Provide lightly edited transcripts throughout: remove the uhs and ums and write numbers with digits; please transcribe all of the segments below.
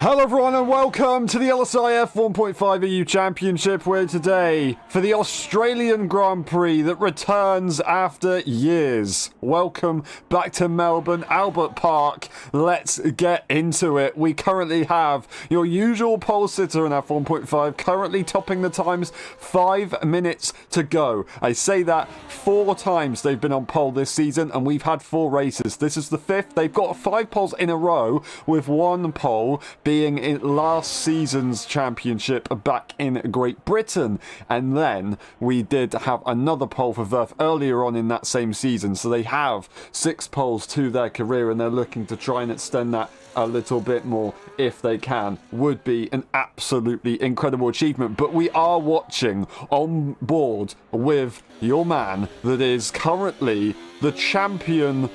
Hello everyone and welcome to the LSI F1.5 EU Championship. We're today for the Australian Grand Prix that returns after years. Welcome back to Melbourne, Albert Park. Let's get into it. We currently have your usual pole sitter in F1.5 currently topping the times, 5 minutes to go. I say that 4 times they've been on pole this season and we've had 4 races. This is the 5th. They've got 5 poles in a row with 1 pole being in last season's championship back in Great Britain. And then we did have another pole for Verf earlier on in that same season. So they have 6 poles to their career and they're looking to try and extend that a little bit more if they can. Would be an absolutely incredible achievement. But we are watching on board with your man that is currently the champion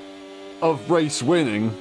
of race winning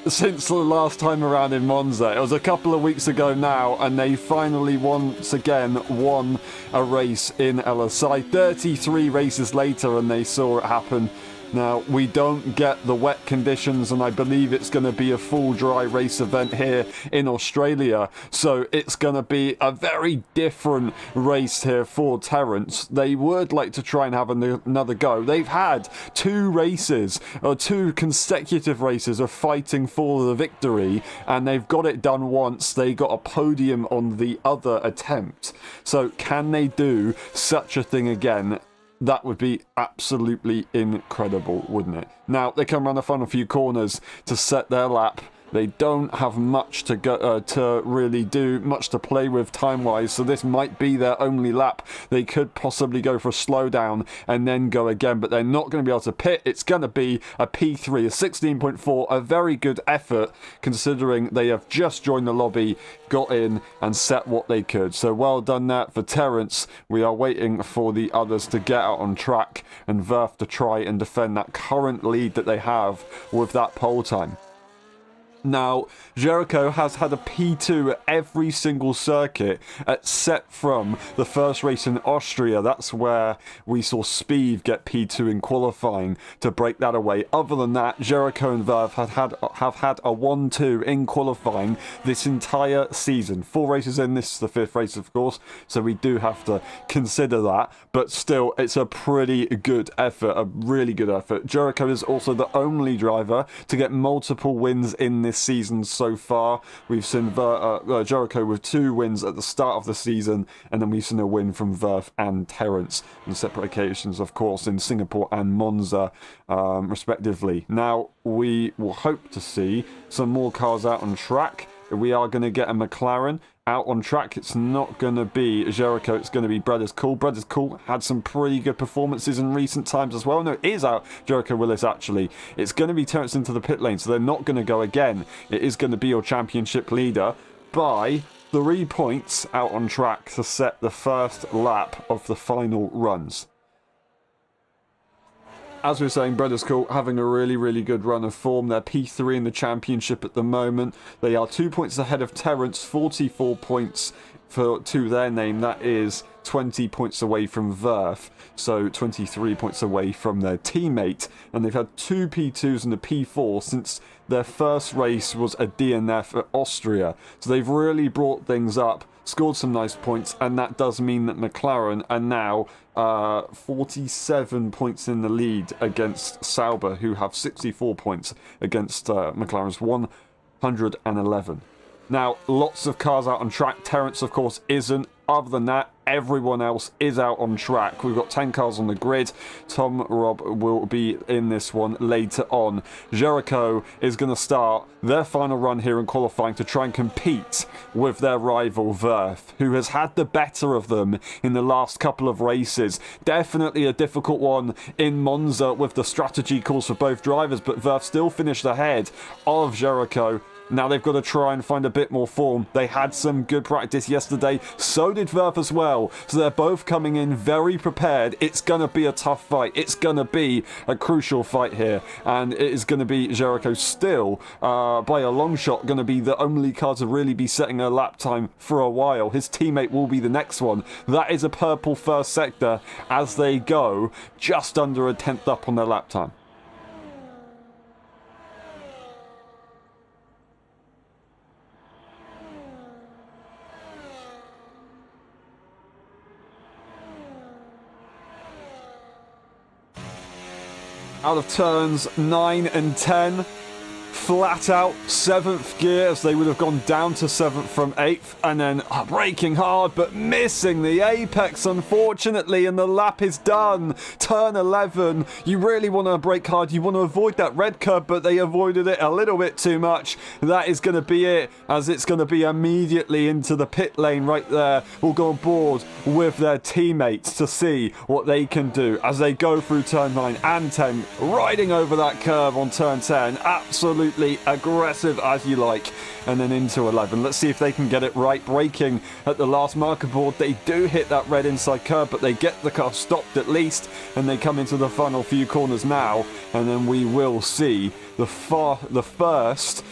since the last time around in Monza. It was a couple of weeks ago now, and they finally once again won a race in LSI. 33 races later, and they saw it happen. Now, we don't get the wet conditions, and I believe it's going to be a full dry race event here in Australia. So it's going to be a very different race here for Terence. They would like to try and have another go. They've had 2 races, or 2 consecutive races of fighting for the victory, and they've got it done once. They got a podium on the other attempt. So can they do such a thing again? That would be absolutely incredible, wouldn't it? Now, they come around the final few corners to set their lap. They don't have much to go to really do, much to play with time-wise, so this might be their only lap. They could possibly go for a slowdown and then go again, but they're not going to be able to pit. It's going to be a P3, a 16.4, a very good effort considering they have just joined the lobby, got in and set what they could. So well done that for Terence. We are waiting for the others to get out on track and Verf to try and defend that current lead that they have with that pole time. Now, Jericho has had a P2 at every single circuit except from the first race in Austria. That's where we saw Spieth get P2 in qualifying to break that away. Other than that, Jericho and Verf have had a 1-2 in qualifying this entire season. 4 races in, this is the 5th race, of course, so we do have to consider that. But still, it's a pretty good effort, a really good effort. Jericho is also the only driver to get multiple wins in this season so far. We've seen Jericho with 2 wins at the start of the season, and then we've seen a win from Verf and Terence on separate occasions, of course, in Singapore and Monza, respectively. Now, we will hope to see some more cars out on track. We are going to get a McLaren out on track. It's not going to be Jericho, it's going to be Brothers Cool. Brothers Cool had some pretty good performances in recent times as well. No, it is out Jericho Willis, actually. It's going to be Terence into the pit lane, so they're not going to go again. It is going to be your championship leader by 3 points out on track to set the first lap of the final runs. As we were saying, Brothers Cool having a really, really good run of form. They're P3 in the championship at the moment. They are 2 points ahead of Terence, 44 points to their name. That is 20 points away from Verf, so 23 points away from their teammate. And they've had 2 P2s and a P4 since their first race was a DNF at Austria. So they've really brought things up, scored some nice points, and that does mean that McLaren are now 47 points in the lead against Sauber, who have 64 points against McLaren's 111. Now, lots of cars out on track. Terence, of course, isn't. Other than that, everyone else is out on track. We've got 10 cars on the grid. Tom Robb will be in this one later on. Jericho is going to start their final run here in qualifying to try and compete with their rival Verf, who has had the better of them in the last couple of races. Definitely a difficult one in Monza with the strategy calls for both drivers, but Verf still finished ahead of Jericho. Now they've got to try and find a bit more form. They had some good practice yesterday. So did Verf as well. So they're both coming in very prepared. It's going to be a tough fight. It's going to be a crucial fight here. And it is going to be Jericho still, by a long shot, going to be the only car to really be setting a lap time for a while. His teammate will be the next one. That is a purple first sector as they go just under a tenth up on their lap time. out of turns 9 and 10. Flat out 7th gear, as they would have gone down to 7th from 8th, and then braking hard but missing the apex, unfortunately, and the lap is done. Turn 11, you really want to brake hard, you want to avoid that red curb, but they avoided it a little bit too much. That is going to be it, as it's going to be immediately into the pit lane right there. We'll go on board with their teammates to see what they can do as they go through turn 9 and 10, riding over that curve on turn 10. Absolutely aggressive as you like, and then into 11. Let's see if they can get it right. Braking at the last marker board, they do hit that red inside curve, but they get the car stopped at least, and they come into the final few corners now, and then we will see the first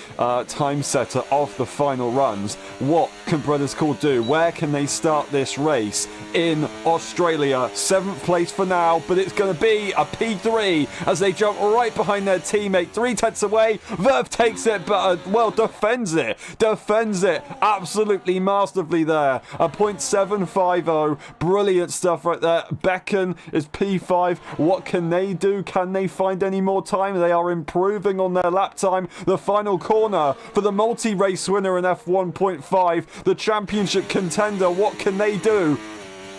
time setter of the final runs. What can Brothers Cool do? Where can they start this race in Australia? 7th place for now, but it's going to be a P3 as they jump right behind their teammate. 3/10 away. Verve takes it, but defends it absolutely masterfully there. A .750. Brilliant stuff right there. Becken is P5. What can they do? Can they find any more time? They are improving on their lap time. The final corner for the multi-race winner in F1.5, the championship contender. What can they do?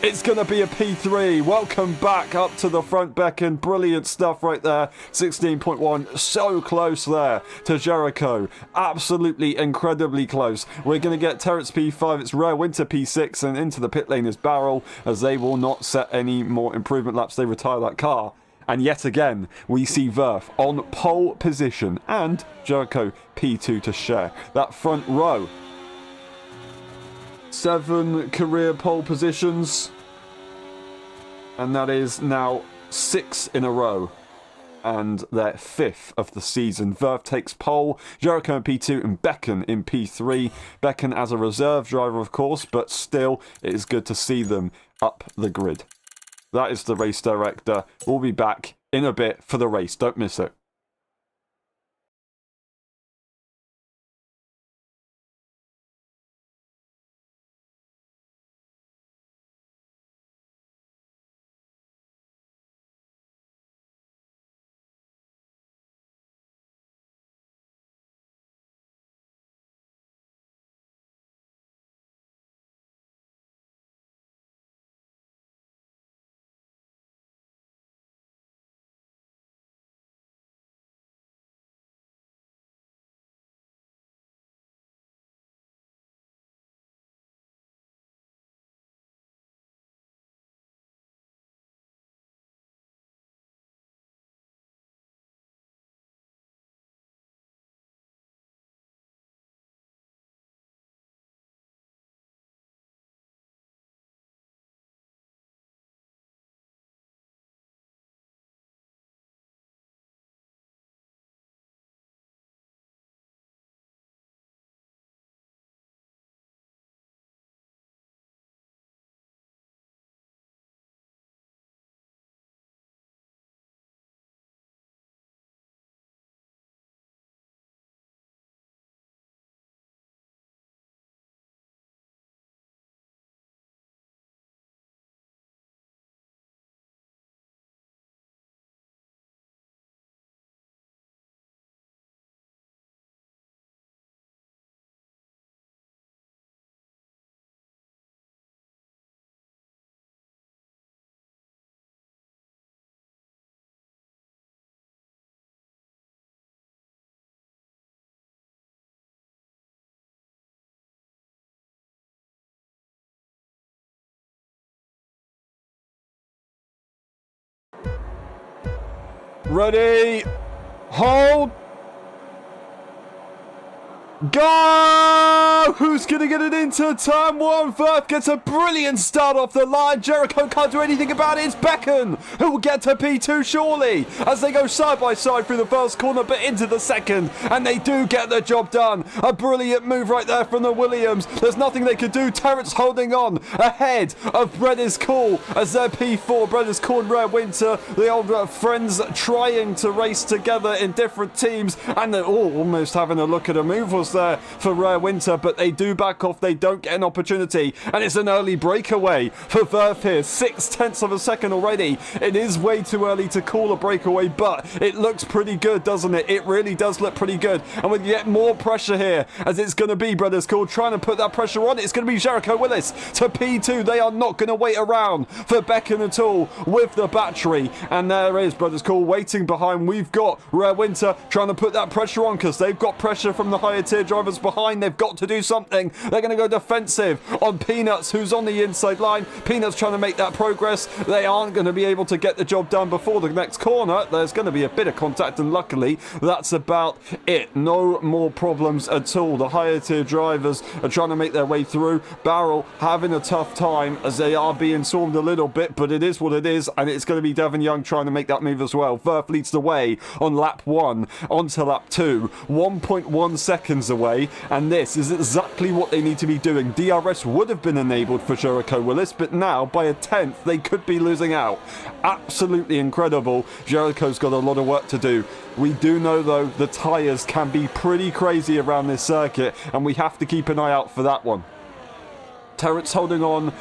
It's going to be a P3. Welcome back up to the front, Becken. Brilliant stuff right there. 16.1. So close there to Jericho. Absolutely incredibly close. We're going to get Terrence P5. It's Rare Winter P6. And into the pit lane is Barrel, as they will not set any more improvement laps. They retire that car. And yet again, we see Verf on pole position and Jericho P2 to share that front row. 7 career pole positions, and that is now 6 in a row, and their 5th of the season. Verf takes pole, Jericho in P2 and Becken in P3. Becken as a reserve driver, of course, but still it is good to see them up the grid. That is the race director. We'll be back in a bit for the race. Don't miss it. Ready, hold, go! Who's going to get it into turn 1? Verf gets a brilliant start off the line. Jericho can't do anything about it. It's Becken who will get to P2 surely as they go side by side through the first corner but into the second, and they do get the job done. A brilliant move right there from the Williams. There's nothing they could do. Terrence holding on ahead of Bread is Cool as their P4. Bread is Cool and Rare Winter, the old friends trying to race together in different teams, and they're all almost having a look at a move was there for Rare Winter, but they do back off. They don't get an opportunity, and it's an early breakaway for Verf here. 0.6 of a second already. It is way too early to call a breakaway, but it looks pretty good, doesn't it? It really does look pretty good, and we get more pressure here, as it's going to be Brothers Cool trying to put that pressure on. It's going to be Jericho Willis to P2. They are not going to wait around for Becken at all with the battery, and there is Brothers Cool waiting behind. We've got Rare Winter trying to put that pressure on, because they've got pressure from the higher tier drivers behind. They've got to do something. They're going to go defensive on Peanuts, who's on the inside line. Peanuts trying to make that progress. They aren't going to be able to get the job done before the next corner. There's going to be a bit of contact, and luckily that's about it. No more problems at all. The higher tier drivers are trying to make their way through. Barrel having a tough time, as they are being swarmed a little bit, but it is what it is, and it's going to be Devon Young trying to make that move as well. Verf leads the way on lap 1 onto lap 2, 1.1 seconds away, and this is exactly what they need to be doing. DRS would have been enabled for Jericho Willis, but now by a 10th they could be losing out. Absolutely incredible. Jericho's got a lot of work to do. We do know though the tyres can be pretty crazy around this circuit, and we have to keep an eye out for that one. Terrence holding on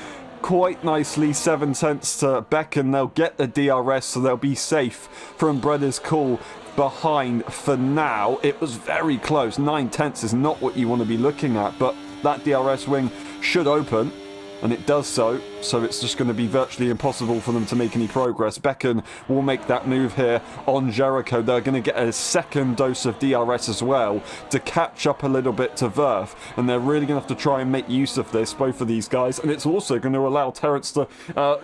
quite nicely, 0.7 to Becken. They'll get the DRS, so they'll be safe from Brothers Cool behind for now. It was very close. 0.9 is not what you want to be looking at, but that DRS wing should open, and it does so it's just going to be virtually impossible for them to make any progress. Becken will make that move here on Jericho. They're going to get a second dose of DRS as well to catch up a little bit to Verf, and they're really going to have to try and make use of this, both of these guys, and it's also going to allow Terrence to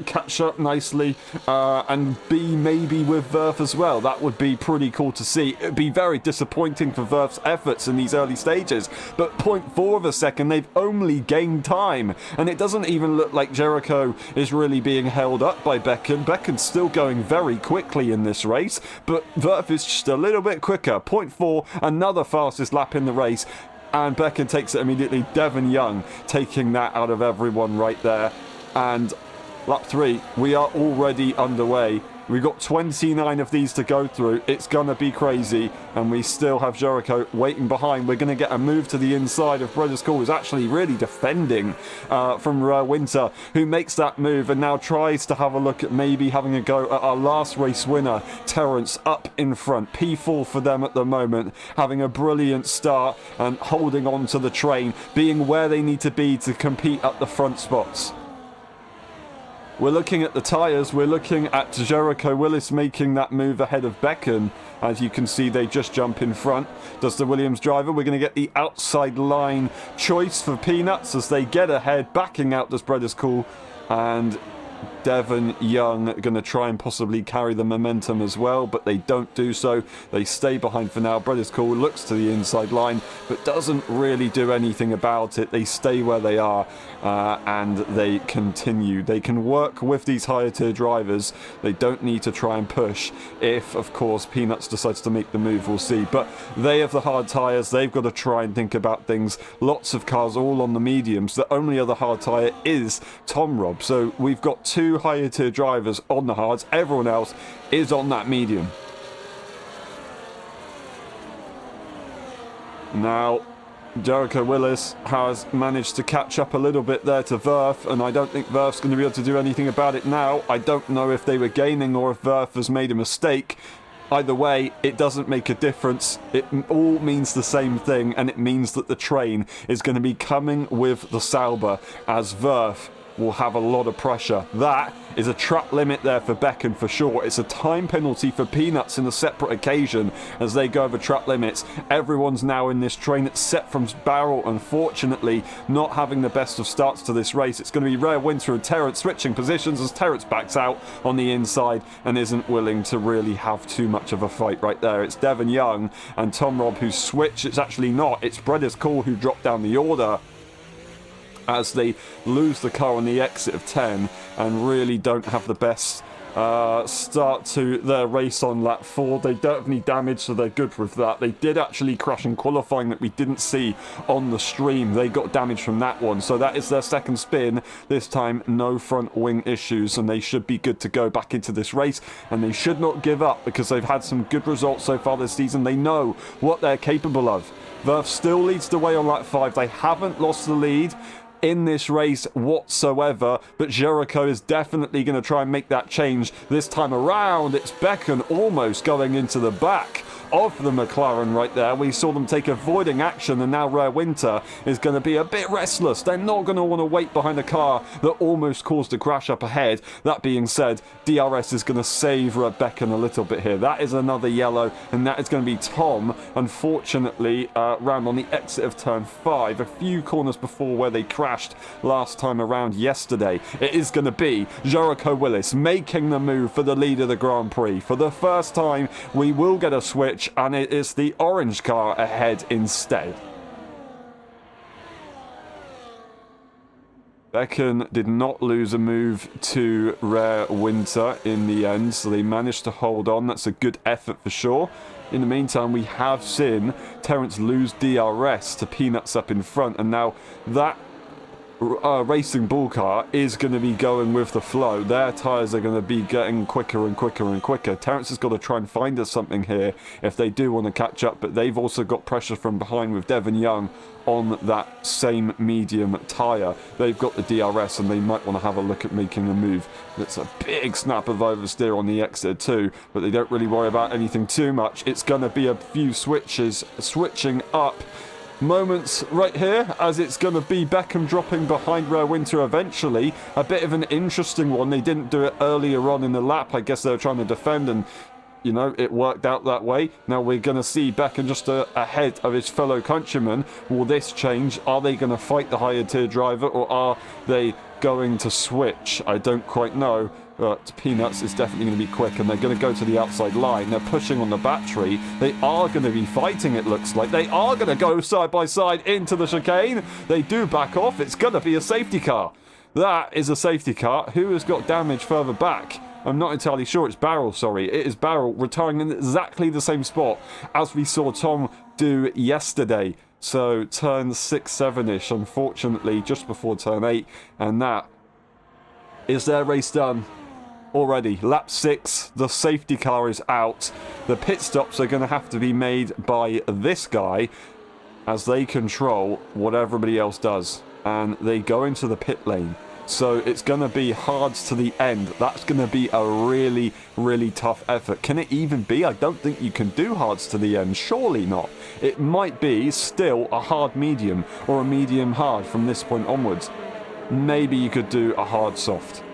catch up nicely and be maybe with Verf as well. That would be pretty cool to see. It would be very disappointing for Verf's efforts in these early stages, but 0.4 of a second, they've only gained time, and it doesn't even look like Jericho is really being held up by Becken. Becken's still going very quickly in this race, but Verf is just a little bit quicker. 0.4, another fastest lap in the race, and Becken takes it immediately. Devon Young taking that out of everyone right there, and lap 3, we are already underway. We've got 29 of these to go through. It's going to be crazy. And we still have Jericho waiting behind. We're going to get a move to the inside of Brothers Cool, who's actually really defending from Winter, who makes that move and now tries to have a look at maybe having a go at our last race winner, Terrence, up in front. P4 for them at the moment, having a brilliant start and holding on to the train, being where they need to be to compete at the front spots. We're looking at the tyres. We're looking at Jericho Willis making that move ahead of Becken. As you can see, they just jump in front. Does the Williams driver. We're going to get the outside line choice for Peanuts as they get ahead. Backing out does Brothers Cool, and Devon Young going to try and possibly carry the momentum as well, but they don't do so. They stay behind for now. Brothers Cool looks to the inside line, but doesn't really do anything about it. They stay where they are, and they continue. They can work with these higher tier drivers. They don't need to try and push. If, of course, Peanuts decides to make the move, we'll see. But they have the hard tyres. They've got to try and think about things. Lots of cars all on the mediums. The only other hard tyre is Tom Rob. So we've got two higher tier drivers on the hards. Everyone else is on that medium. Now Jericho Willis has managed to catch up a little bit there to Verf, and I don't think Verf's going to be able to do anything about it now. I don't know if they were gaining or if Verf has made a mistake. Either way, it doesn't make a difference. It all means the same thing, and it means that the train is going to be coming with the Sauber, as Verf will have a lot of pressure. That is a trap limit there for Becken for sure. It's a time penalty for Peanuts in a separate occasion as they go over trap limits. Everyone's now in this train that's set from Barrel, unfortunately not having the best of starts to this race. It's going to be Rare Winter and Terrence switching positions as Terrence backs out on the inside and isn't willing to really have too much of a fight right there. It's Devon Young and Tom Rob who switch. It's actually not. It's Brothers Cool who dropped down the order as they lose the car on the exit of 10 and really don't have the best start to their race on lap 4. They don't have any damage, so they're good with that. They did actually crash in qualifying that we didn't see on the stream. They got damage from that one, so that is their second spin. This time, no front wing issues, and they should be good to go back into this race, and they should not give up because they've had some good results so far this season. They know what they're capable of. Verf still leads the way on lap 5. They haven't lost the lead in this race whatsoever, but Jericho is definitely going to try and make that change this time around. It's Becken almost going into the back of the McLaren right there. We saw them take avoiding action, and now Rare Winter is going to be a bit restless. They're not going to want to wait behind a car that almost caused a crash up ahead. That being said, DRS is going to save Becken a little bit here. That is another yellow, and that is going to be Tom, unfortunately, round on the exit of turn 5, a few corners before where they crashed last time around yesterday. It is going to be Jericho Willis making the move for the lead of the Grand Prix. For the first time, we will get a switch, and it is the orange car ahead instead. Becken did not lose a move to Rare Winter in the end, so they managed to hold on. That's a good effort for sure. In the meantime, we have seen Terence lose DRS to Peanuts up in front, and now that Racing Bull car is going to be going with the flow. Their tyres are going to be getting quicker and quicker and quicker. Terence has got to try and find us something here if they do want to catch up, but they've also got pressure from behind with Devon Young on that same medium tyre. They've got the DRS, and they might want to have a look at making a move. It's a big snap of oversteer on the exit too, but they don't really worry about anything too much. It's going to be a few switching up moments right here, as it's going to be Beckham dropping behind Rare Winter eventually. A bit of an interesting one. They didn't do it earlier on in the lap. I guess they were trying to defend, and you know, it worked out that way. Now we're going to see Beckham just ahead of his fellow countrymen. Will this change? Are they going to fight the higher tier driver, or are they going to switch? I don't quite know. But Peanuts is definitely going to be quick, and they're going to go to the outside line. They're pushing on the battery. They are going to be fighting, it looks like. They are going to go side by side into the chicane. They do back off. It's going to be a safety car. That is a safety car. Who has got damage further back? I'm not entirely sure. It's Barrel, sorry. It is Barrel retiring in exactly the same spot as we saw Tom do yesterday. So turn 6, 7-ish, unfortunately, just before turn 8. And that is their race done. Already, lap 6, the safety car is out. The pit stops are going to have to be made by this guy as they control what everybody else does. And they go into the pit lane. So it's going to be hards to the end. That's going to be a really, really tough effort. Can it even be? I don't think you can do hards to the end. Surely not. It might be still a hard medium or a medium hard from this point onwards. Maybe you could do a hard soft.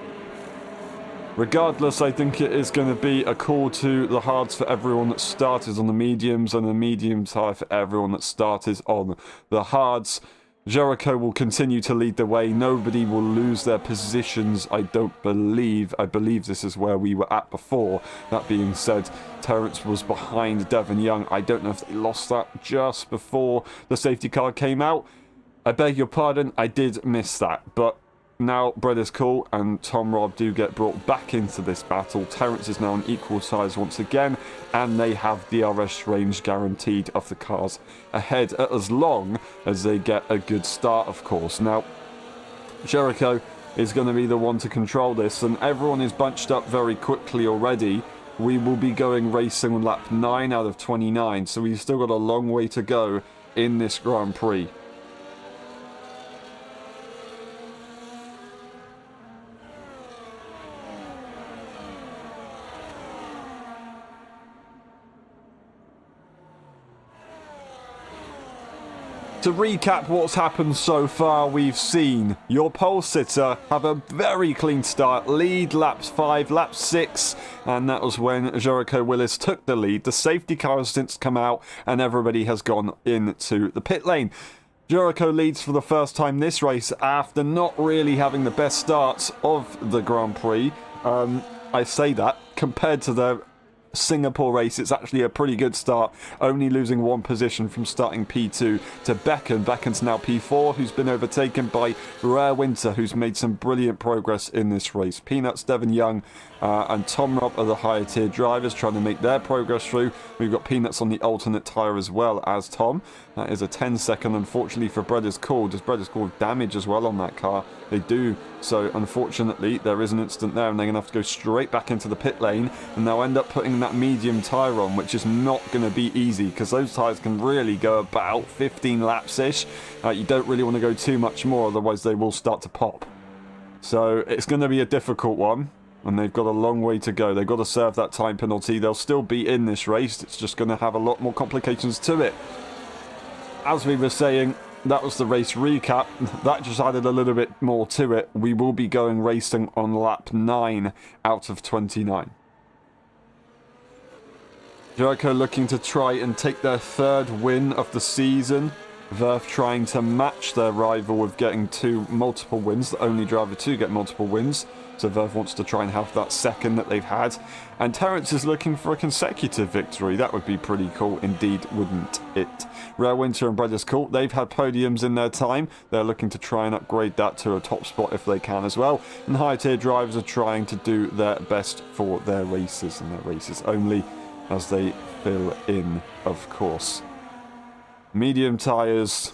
Regardless, I think it is going to be a call to the hards for everyone that started on the mediums, and the mediums high for everyone that started on the hards. Jericho will continue to lead the way. Nobody will lose their positions, I don't believe. I believe this is where we were at before. That being said, Terence was behind Devon Young. I don't know if they lost that just before the safety car came out. I beg your pardon, I did miss that, but now Brett is cool, and Tom Robb do get brought back into this battle. Terence is now on equal size once again, and they have DRS range guaranteed of the cars ahead, as long as they get a good start, of course. Now, Jericho is going to be the one to control this, and everyone is bunched up very quickly already. We will be going racing on lap 9 out of 29, so we've still got a long way to go in this Grand Prix. To recap what's happened so far, we've seen your pole sitter have a very clean start, lead laps 5, lap 6, and that was when Jericho Willis took the lead. The safety car has since come out, and everybody has gone into the pit lane. Jericho leads for the first time this race after not really having the best starts of the Grand Prix. I say that compared to their Singapore race, it's actually a pretty good start, only losing one position from starting P2 to Becken. Becken's now P4, who's been overtaken by Rare Winter, who's made some brilliant progress in this race. Peanuts, Devon Young and Tom Robb are the higher tier drivers trying to make their progress through. We've got Peanuts on the alternate tyre as well as Tom. That is a 10-second, unfortunately, for Brothers Cool. Does Brothers Cool have damage as well on that car? They do. So, unfortunately, there is an incident there, and they're going to have to go straight back into the pit lane, and they'll end up putting that medium tyre on, which is not going to be easy, because those tyres can really go about 15 laps-ish. You don't really want to go too much more, otherwise they will start to pop. So, it's going to be a difficult one. And they've got a long way to go. They've got to serve that time penalty. They'll still be in this race. It's just going to have a lot more complications to it. As we were saying, that was the race recap. That just added a little bit more to it. We will be going racing on lap 9 out of 29. Jericho looking to try and take their 3rd win of the season. Verf trying to match their rival with getting multiple wins. The only driver to get multiple wins. So Verf wants to try and have that 2nd that they've had. And Terence is looking for a consecutive victory. That would be pretty cool indeed, wouldn't it? Rare Winter and Brothers Cool, they've had podiums in their time. They're looking to try and upgrade that to a top spot if they can as well. And higher tier drivers are trying to do their best for their races, and their races only as they fill in, of course. Medium tyres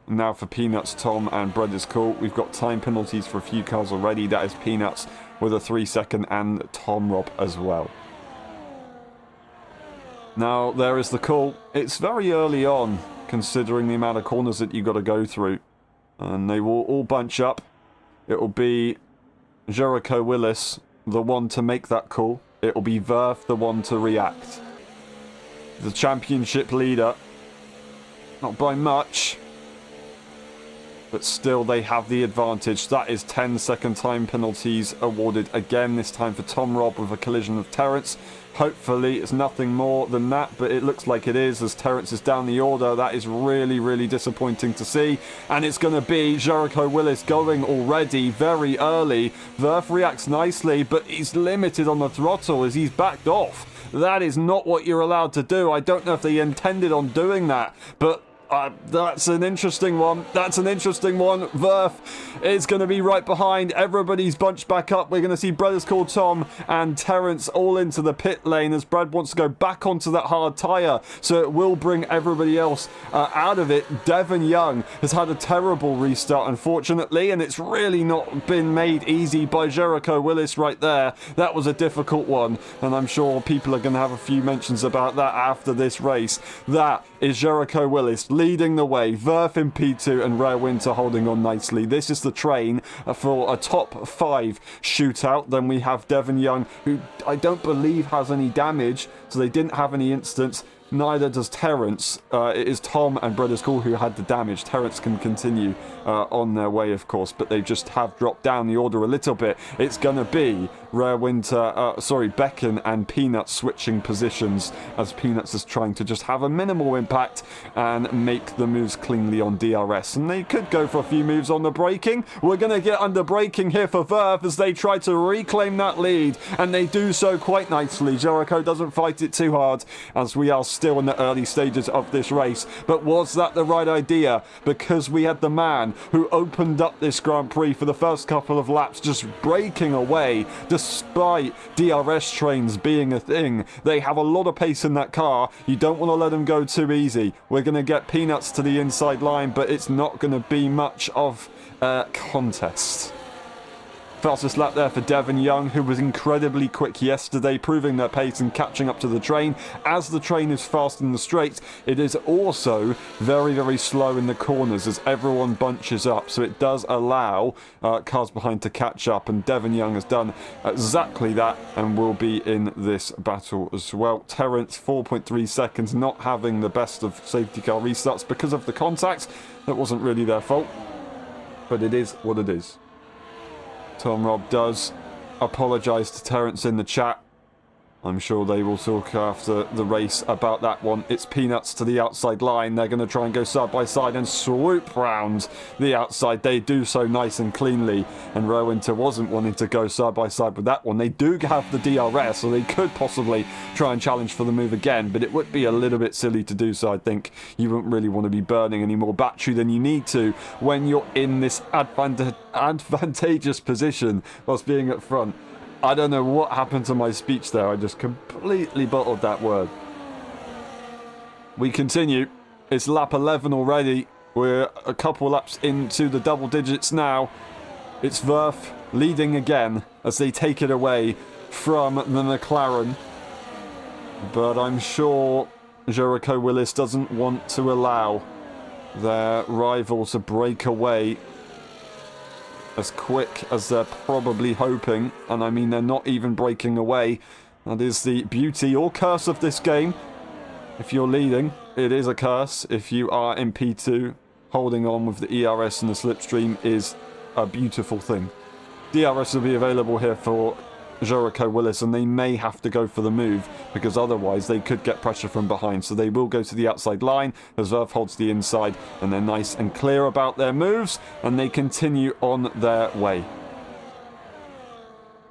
now for Peanuts, Tom and Brothers Cool. We've got time penalties for a few cars already. That is Peanuts with a 3-second and Tom Robb as well. Now there is the call. It's very early on considering the amount of corners that you've got to go through. And they will all bunch up. It will be Jericho Willis, the one to make that call. It will be Verf, the one to react. The championship leader. Not by much, but still they have the advantage. That is 10-second time penalties awarded again, this time for Tom Robb with a collision with Terence. Hopefully it's nothing more than that, but it looks like it is as Terence is down the order. That is really, really disappointing to see. And it's going to be Jericho Willis going already very early. Verf reacts nicely, but he's limited on the throttle as he's backed off. That is not what you're allowed to do. I don't know if they intended on doing that, but that's an interesting one. That's an interesting one. Verf is going to be right behind. Everybody's bunched back up. We're going to see Brothers Called Tom and Terence all into the pit lane as Brad wants to go back onto that hard tyre. So it will bring everybody else out of it. Devon Young has had a terrible restart, unfortunately, and it's really not been made easy by Jericho Willis right there. That was a difficult one, and I'm sure people are going to have a few mentions about that after this race. That is Jericho Willis leading the way. Verf in P2 and Rare Winter holding on nicely. This is the train for a top 5 shootout. Then we have Devon Young, who I don't believe has any damage, so they didn't have any incidents. Neither does Terence. It is Tom and Brothers Cool who had the damage. Terence can continue on their way, of course, but they just have dropped down the order a little bit. It's going to be Rare Winter, Becken and Peanuts switching positions as Peanuts is trying to just have a minimal impact and make the moves cleanly on DRS. And they could go for a few moves on the braking. We're going to get under braking here for Verf as they try to reclaim that lead, and they do so quite nicely. Jericho doesn't fight it too hard as we are still in the early stages of this race. But was that the right idea? Because we had the man who opened up this Grand Prix for the first couple of laps just breaking away despite DRS trains being a thing. They have a lot of pace in that car. You don't want to let them go too easy. We're going to get Peanuts to the inside line, but it's not going to be much of a contest. Fastest lap there for Devon Young, who was incredibly quick yesterday, proving their pace and catching up to the train. As the train is fast in the straight, it is also very, very slow in the corners as everyone bunches up. So it does allow cars behind to catch up, and Devon Young has done exactly that and will be in this battle as well. Terence, 4.3 seconds, not having the best of safety car restarts because of the contact. That wasn't really their fault, but it is what it is. Tom Robb does apologise to Terence in the chat I'm sure they will talk after the race about that one. It's Peanuts to the outside line. They're going to try and go side by side and swoop round the outside. They do so nice and cleanly, and Winter wasn't wanting to go side by side with that one. They do have the DRS, so they could possibly try and challenge for the move again, but it would be a little bit silly to do so. I think you wouldn't really want to be burning any more battery than you need to when you're in this advantageous position whilst being at front. I don't know what happened to my speech there. I just completely bottled that word. We continue. It's lap 11 already. We're a couple laps into the double digits now. It's Verf leading again as they take it away from the McLaren. But I'm sure Jericho Willis doesn't want to allow their rival to break away as quick as they're probably hoping. And I mean, they're not even breaking away. That is the beauty or curse of this game. If you're leading, it is a curse. If you are in P2, holding on with the ERS and the slipstream is a beautiful thing. DRS will be available here for Jericho Willis, and they may have to go for the move because otherwise they could get pressure from behind. So they will go to the outside line as Verf holds the inside, and they're nice and clear about their moves, and they continue on their way.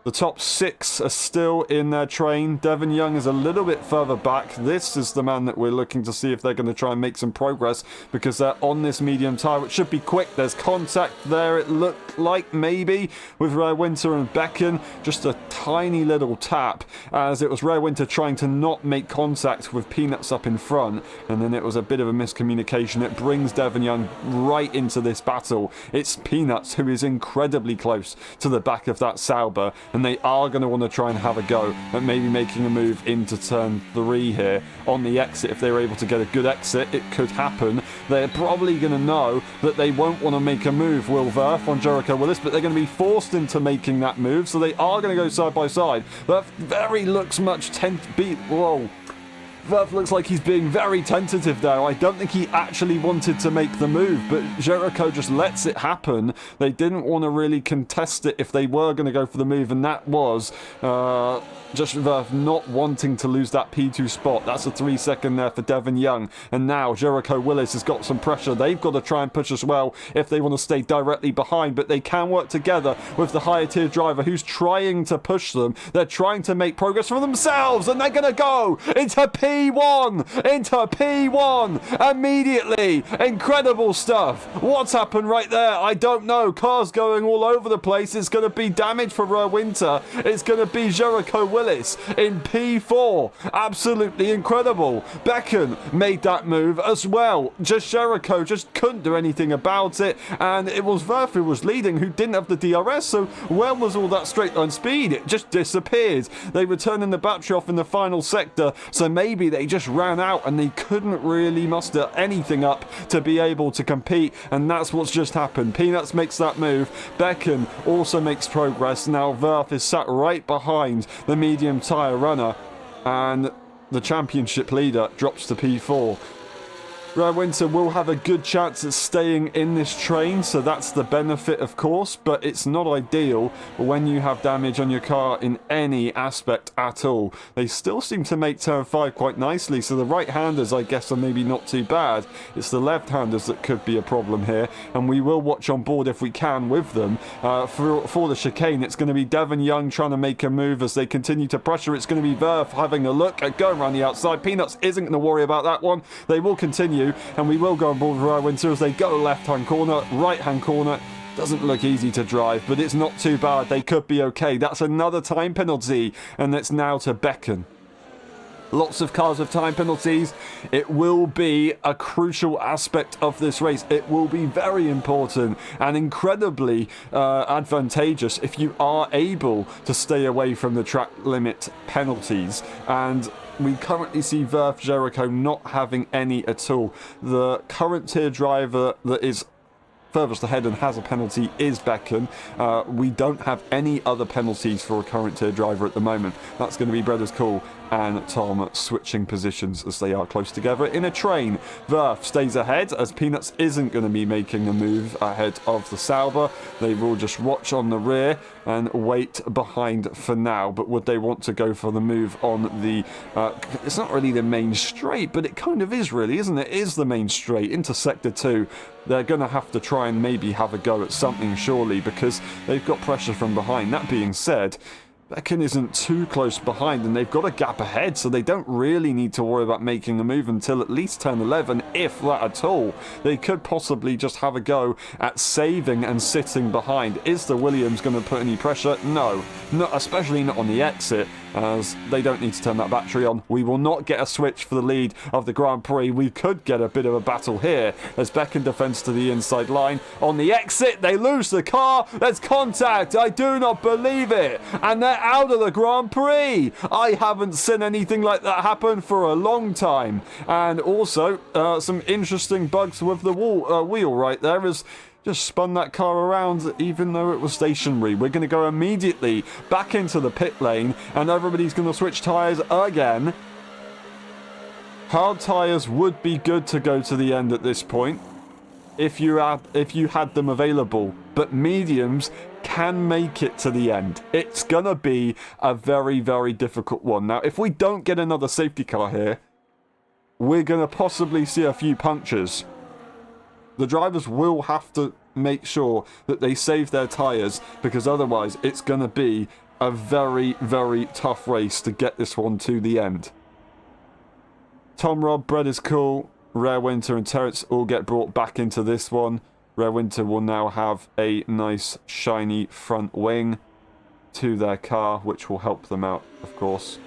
The top 6 are still in their train. Devon Young is a little bit further back. This is the man that we're looking to see if they're going to try and make some progress because they're on this medium tyre, which should be quick. There's contact there, it looked like, maybe, with Rare Winter and Becken. Just a tiny little tap as it was Rare Winter trying to not make contact with Peanuts up in front, and then it was a bit of a miscommunication. It brings Devon Young right into this battle. It's Peanuts who is incredibly close to the back of that Sauber, and they are going to want to try and have a go at maybe making a move into turn 3 here on the exit. If they were able to get a good exit, it could happen. They're probably going to know that they won't want to make a move, Will Verf, on Jericho Willis, but they're going to be forced into making that move, so they are going to go side by side. But very looks much whoa. Verf looks like he's being very tentative there. I don't think he actually wanted to make the move, but Jericho just lets it happen. They didn't want to really contest it if they were going to go for the move, and that was just Verf not wanting to lose that P2 spot. That's a 3-second there for Devon Young, and now Jericho Willis has got some pressure. They've got to try and push as well if they want to stay directly behind, but they can work together with the higher tier driver who's trying to push them. They're trying to make progress for themselves, and they're going to go into P1 immediately. Incredible stuff. What's happened right there? I don't know. Cars going all over the place. It's going to be damage for Winter. It's going to be Jericho Willis in P4. Absolutely incredible. Becken made that move as well. Just Jericho just couldn't do anything about it, and it was Verf who was leading, who didn't have the DRS, so where was all that straight line speed? It just disappeared. They were turning the battery off in the final sector, so maybe they just ran out and they couldn't really muster anything up to be able to compete, and that's what's just happened. Peanuts makes that move. Becken also makes progress. Now Verf is sat right behind the medium tyre runner, and the championship leader drops to P4. Rare Winter will have a good chance at staying in this train, so that's the benefit, of course, but it's not ideal when you have damage on your car in any aspect at all. They still seem to make turn 5 quite nicely, so the right-handers, I guess, are maybe not too bad. It's the left-handers that could be a problem here, and we will watch on board if we can with them. For the chicane, it's going to be Devon Young trying to make a move as they continue to pressure. It's going to be Verf having a look at going around the outside. Peanuts isn't going to worry about that one. They will continue, and we will go on board with Rare Winter as they go left-hand corner, right-hand corner. Doesn't look easy to drive, but it's not too bad. They could be okay. That's another time penalty, and it's now to Becken. Lots of cars with time penalties. It will be a crucial aspect of this race. It will be very important and incredibly advantageous if you are able to stay away from the track limit penalties. And we currently see Verf Jericho not having any at all. The current tier driver that is furthest ahead and has a penalty is Becken. We don't have any other penalties for a current tier driver at the moment. That's going to be Bredder's call and Tom switching positions as they are close together in a train. Verf stays ahead as Peanuts isn't going to be making a move ahead of the Sauber. They will just watch on the rear and wait behind for now. But would they want to go for the move on the... it's not really the main straight, but it kind of is really, isn't it? It is the main straight into Sector 2. They're going to have to try and maybe have a go at something surely because they've got pressure from behind. That being said, Becken isn't too close behind and they've got a gap ahead, so they don't really need to worry about making a move until at least turn 11, if that at all. They could possibly just have a go at saving and sitting behind. Is the Williams going to put any pressure? No, especially not on the exit, as they don't need to turn that battery on. We will not get a switch for the lead of the Grand Prix. We could get a bit of a battle here as Becken defends to the inside line. On the exit, they lose the car. There's contact. I do not believe it. And they're out of the Grand Prix. I haven't seen anything like that happen for a long time. And also, some interesting bugs with the wheel right there as just spun that car around even though it was stationary. We're going to go immediately back into the pit lane and everybody's going to switch tyres again. Hard tyres would be good to go to the end at this point if you had them available, but mediums can make it to the end. It's going to be a very, very difficult one. Now, if we don't get another safety car here, we're going to possibly see a few punctures. The drivers will have to make sure that they save their tyres because otherwise it's going to be a very, very tough race to get this one to the end. Tom Robb, Brett is cool, Rare Winter and Terrence all get brought back into this one. Rare Winter will now have a nice shiny front wing to their car, which will help them out, of course.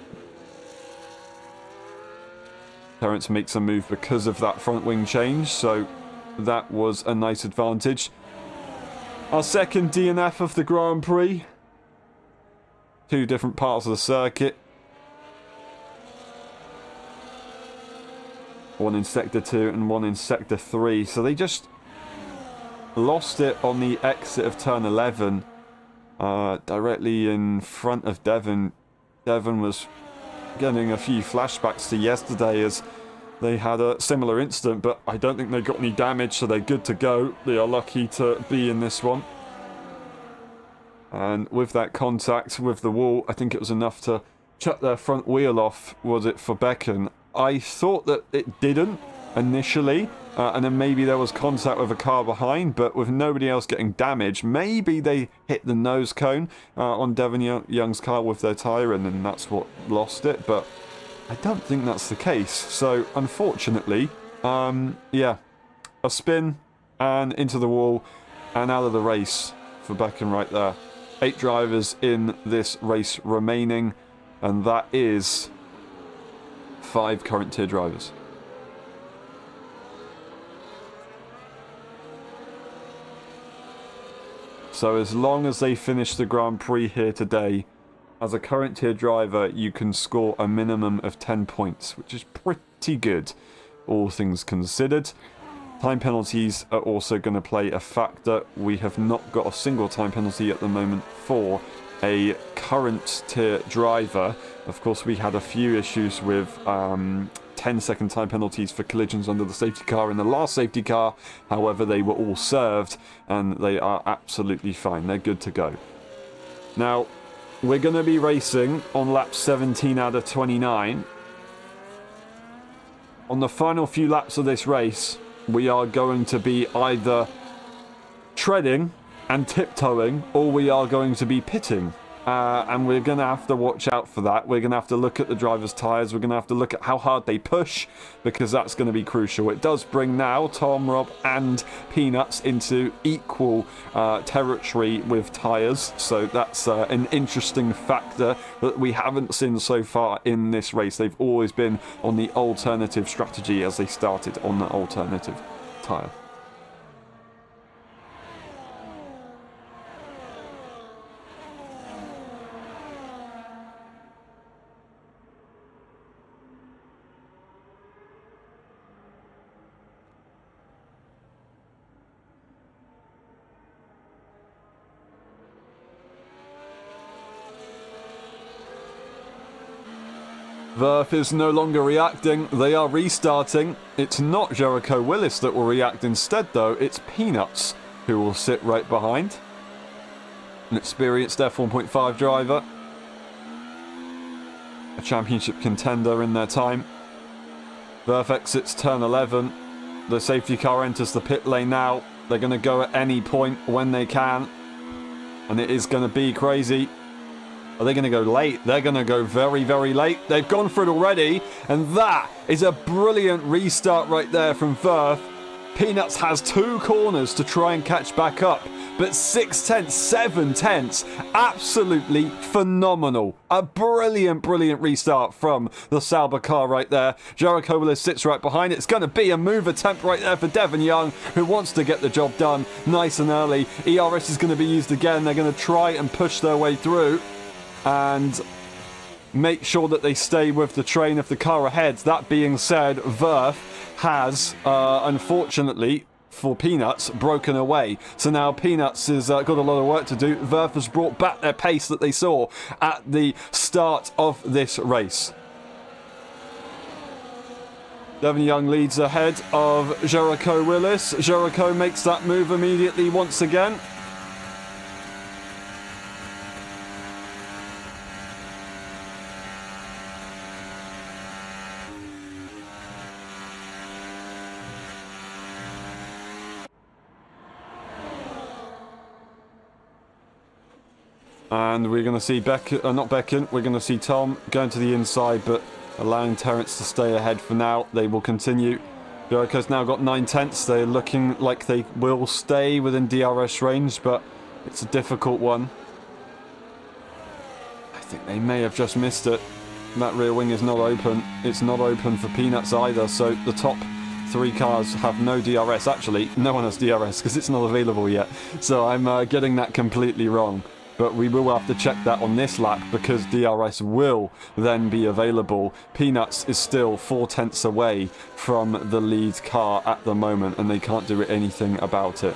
Terrence makes a move because of that front wing change, so that was a nice advantage. Our second DNF of the Grand Prix. Two different parts of the circuit. One in Sector 2 and one in Sector 3. So they just lost it on the exit of turn 11. Directly in front of Devon. Devon was getting a few flashbacks to yesterday as they had a similar incident, but I don't think they got any damage, so they're good to go. They are lucky to be in this one. And with that contact with the wall, I think it was enough to chuck their front wheel off, was it, for Becken? I thought that it didn't initially, and then maybe there was contact with a car behind, but with nobody else getting damaged, maybe they hit the nose cone on Devon Young's car with their tyre, and then that's what lost it, but I don't think that's the case. So, unfortunately, yeah, a spin and into the wall and out of the race for Becken right there. 8 drivers in this race remaining, and that is 5 current tier drivers. So as long as they finish the Grand Prix here today, as a current tier driver, you can score a minimum of 10 points, which is pretty good, all things considered. Time penalties are also going to play a factor. We have not got a single time penalty at the moment for a current tier driver. Of course, we had a few issues with 10-second time penalties for collisions under the safety car in the last safety car. However, they were all served, and they are absolutely fine. They're good to go. Now, we're going to be racing on lap 17 out of 29. On the final few laps of this race, we are going to be either treading and tiptoeing, or we are going to be pitting. And we're going to have to watch out for that. We're going to have to look at the driver's tyres. We're going to have to look at how hard they push, because that's going to be crucial. It does bring now Tom, Rob and Peanuts into equal territory with tyres. So that's an interesting factor that we haven't seen so far in this race. They've always been on the alternative strategy as they started on the alternative tyre. Verf is no longer reacting. They are restarting. It's not Jericho Willis that will react instead, though. It's Peanuts who will sit right behind. An experienced F1.5 driver. A championship contender in their time. Verf exits turn 11. The safety car enters the pit lane now. They're going to go at any point when they can. And it is going to be crazy. Are they going to go late? They're going to go very, very late. They've gone for it already. And that is a brilliant restart right there from Verf. Peanuts has 2 corners to try and catch back up. But 6 tenths, 7 tenths, absolutely phenomenal. A brilliant, brilliant restart from the Sauber car right there. Jericho Willis sits right behind. It's going to be a move attempt right there for Devon Young, who wants to get the job done nice and early. ERS is going to be used again. They're going to try and push their way through and make sure that they stay with the train of the car ahead. That being said, Verf has, unfortunately, for Peanuts, broken away. So now Peanuts has got a lot of work to do. Verf has brought back their pace that they saw at the start of this race. Devon Young leads ahead of Jericho Willis. Jericho makes that move immediately once again. And we're going to see we're going to see Tom going to the inside, but allowing Terence to stay ahead for now. They will continue. Jericho's now got 9 tenths. They're looking like they will stay within DRS range, but it's a difficult one. I think they may have just missed it. That rear wing is not open. It's not open for Peanuts either, so the top 3 cars have no DRS. Actually, no one has DRS because it's not available yet. So I'm getting that completely wrong. But we will have to check that on this lap because DRS will then be available. Peanuts is still 4 tenths away from the lead car at the moment, and they can't do anything about it.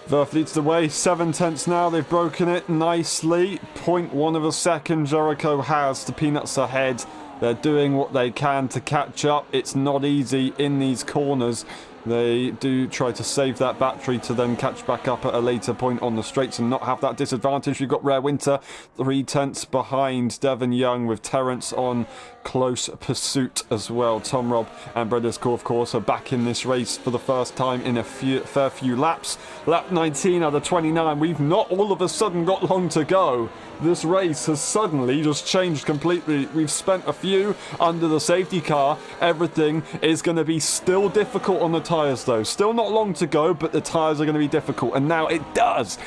Verf leads the way, 7 tenths now, they've broken it nicely. 0.1 of a second Jericho has to Peanuts ahead. They're doing what they can to catch up. It's not easy in these corners. They do try to save that battery to then catch back up at a later point on the straights and not have that disadvantage. We've got Rare Winter 3 tenths behind Devon Young with Terence on close pursuit as well. Tom Robb and Bredesco, of course, are back in this race for the first time in a fair few laps. Lap 19 out of 29. We've not all of a sudden got long to go. This race has suddenly just changed completely. We've spent a few under the safety car. Everything is going to be still difficult on the tyres though. Still not long to go, but the tyres are going to be difficult. And now it does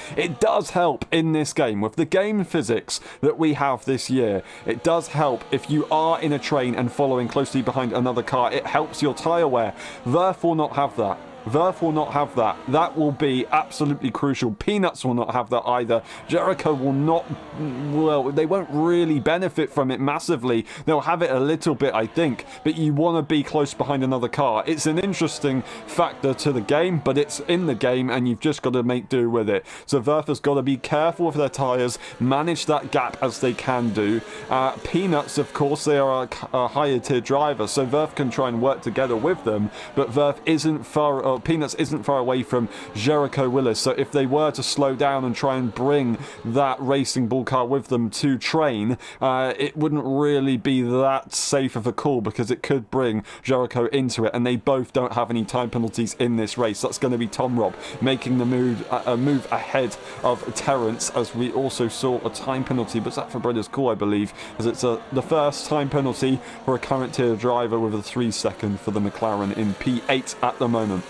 help in this game. With the game physics that we have this year, it does help if you are in a train and following closely behind another car. It helps your tyre wear. Verf will not have that. Verf will not have that. That will be absolutely crucial. Peanuts will not have that either. Jericho will not, well, they won't really benefit from it massively. They'll have it a little bit, I think, but you want to be close behind another car. It's an interesting factor to the game, but it's in the game and you've just got to make do with it. So Verf has got to be careful with their tyres, manage that gap as they can do. Peanuts, of course, they are a higher tier driver, so Verf can try and work together with them, but Verf isn't far, Peanuts isn't far away from Jericho Willis, so if they were to slow down and try and bring that racing bull car with them to train, it wouldn't really be that safe of a call because it could bring Jericho into it, and they both don't have any time penalties in this race. That's going to be Tom Robb making the move ahead of Terence, as we also saw a time penalty, but that's for Bredder's call, I believe, as it's the first time penalty for a current tier driver with a 3 second for the McLaren in P8 at the moment.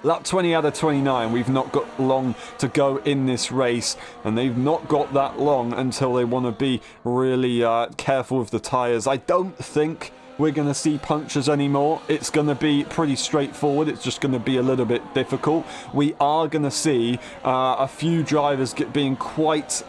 Lap 20 out of 29, we've not got long to go in this race, and they've not got that long until they want to be really careful with the tyres. I don't think we're going to see punctures anymore. It's going to be pretty straightforward. It's just going to be a little bit difficult. We are going to see a few drivers being quite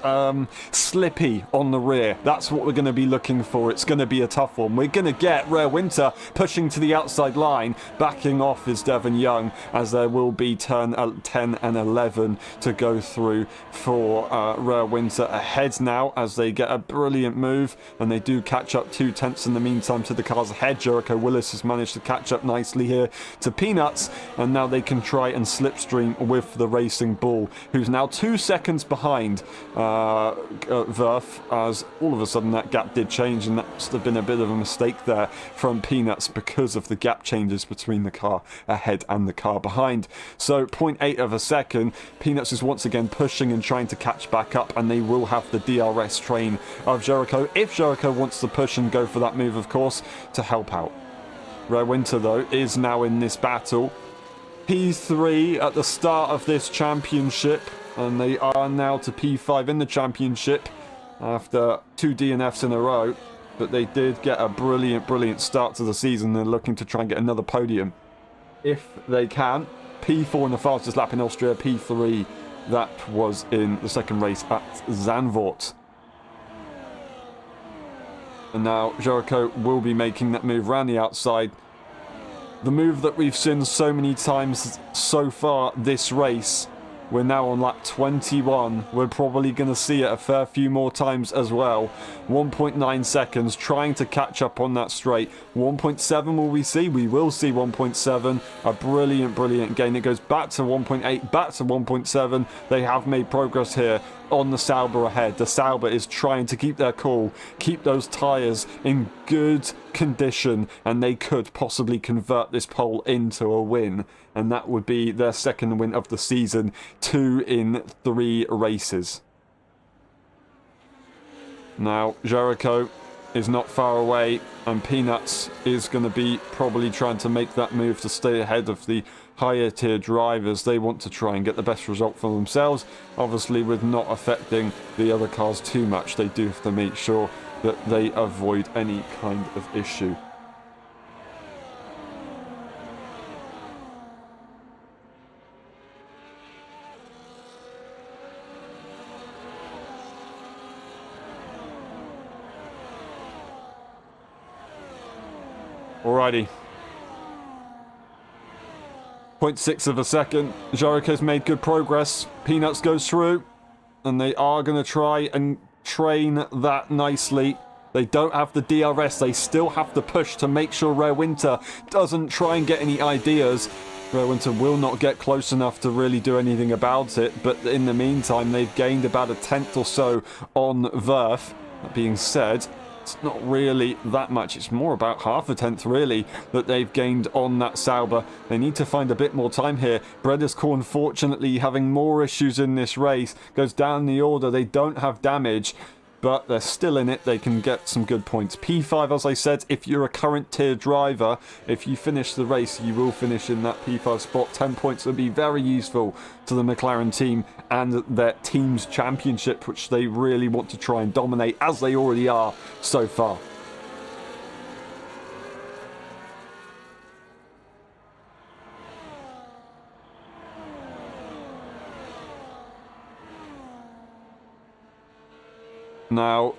slippy on the rear. That's what we're going to be looking for. It's going to be a tough one. We're going to get Rare Winter pushing to the outside line. Backing off is Devon Young, as there will be turn 10 and 11 to go through for Rare Winter ahead now, as they get a brilliant move, and they do catch up 2 tenths in the meantime to the car ahead. Jericho Willis has managed to catch up nicely here to Peanuts, and now they can try and slipstream with the Racing Bull, who's now 2 seconds behind Verf, as all of a sudden that gap did change, and that must have been a bit of a mistake there from Peanuts because of the gap changes between the car ahead and the car behind. So 0.8 of a second, Peanuts is once again pushing and trying to catch back up, and they will have the DRS train of Jericho if Jericho wants to push and go for that move, of course, to help out. Rare Winter, though, is now in this battle. P3 at the start of this championship, and they are now to P5 in the championship after 2 DNFs in a row, but they did get a brilliant start to the season. They're looking to try and get another podium if they can. P4 in the fastest lap in Austria, P3 that was in the second race at Zandvoort. And now Jericho will be making that move around the outside. The move that we've seen so many times so far this race. We're now on lap 21. We're probably going to see it a fair few more times as well. 1.9 seconds, trying to catch up on that straight. 1.7 will we see? We will see 1.7. A brilliant gain. It goes back to 1.8, back to 1.7. They have made progress here on the Sauber ahead. The Sauber is trying to keep their cool, keep those tyres in good condition, and they could possibly convert this pole into a win. And that would be their second win of the season, 2 in 3 races. Now, Jericho is not far away, and Peanuts is going to be probably trying to make that move to stay ahead of the higher tier drivers. They want to try and get the best result for themselves, obviously with not affecting the other cars too much. They do have to make sure that they avoid any kind of issue. Alrighty. 0.6 of a second. Jericho's made good progress. Peanuts goes through, and they are going to try and train that nicely. They don't have the DRS. They still have to push to make sure Rare Winter doesn't try and get any ideas. Rare Winter will not get close enough to really do anything about it, but in the meantime, they've gained about a tenth or so on Verf. That being said, it's not really that much. It's more about half a tenth, really, that they've gained on that Sauber. They need to find a bit more time here. Bredesco, unfortunately, having more issues in this race. Goes down the order. They don't have damage, but they're still in it. They can get some good points. P5, as I said, if you're a current tier driver, if you finish the race, you will finish in that P5 spot. 10 points would be very useful to the McLaren team and their team's championship, which they really want to try and dominate, as they already are so far. Now,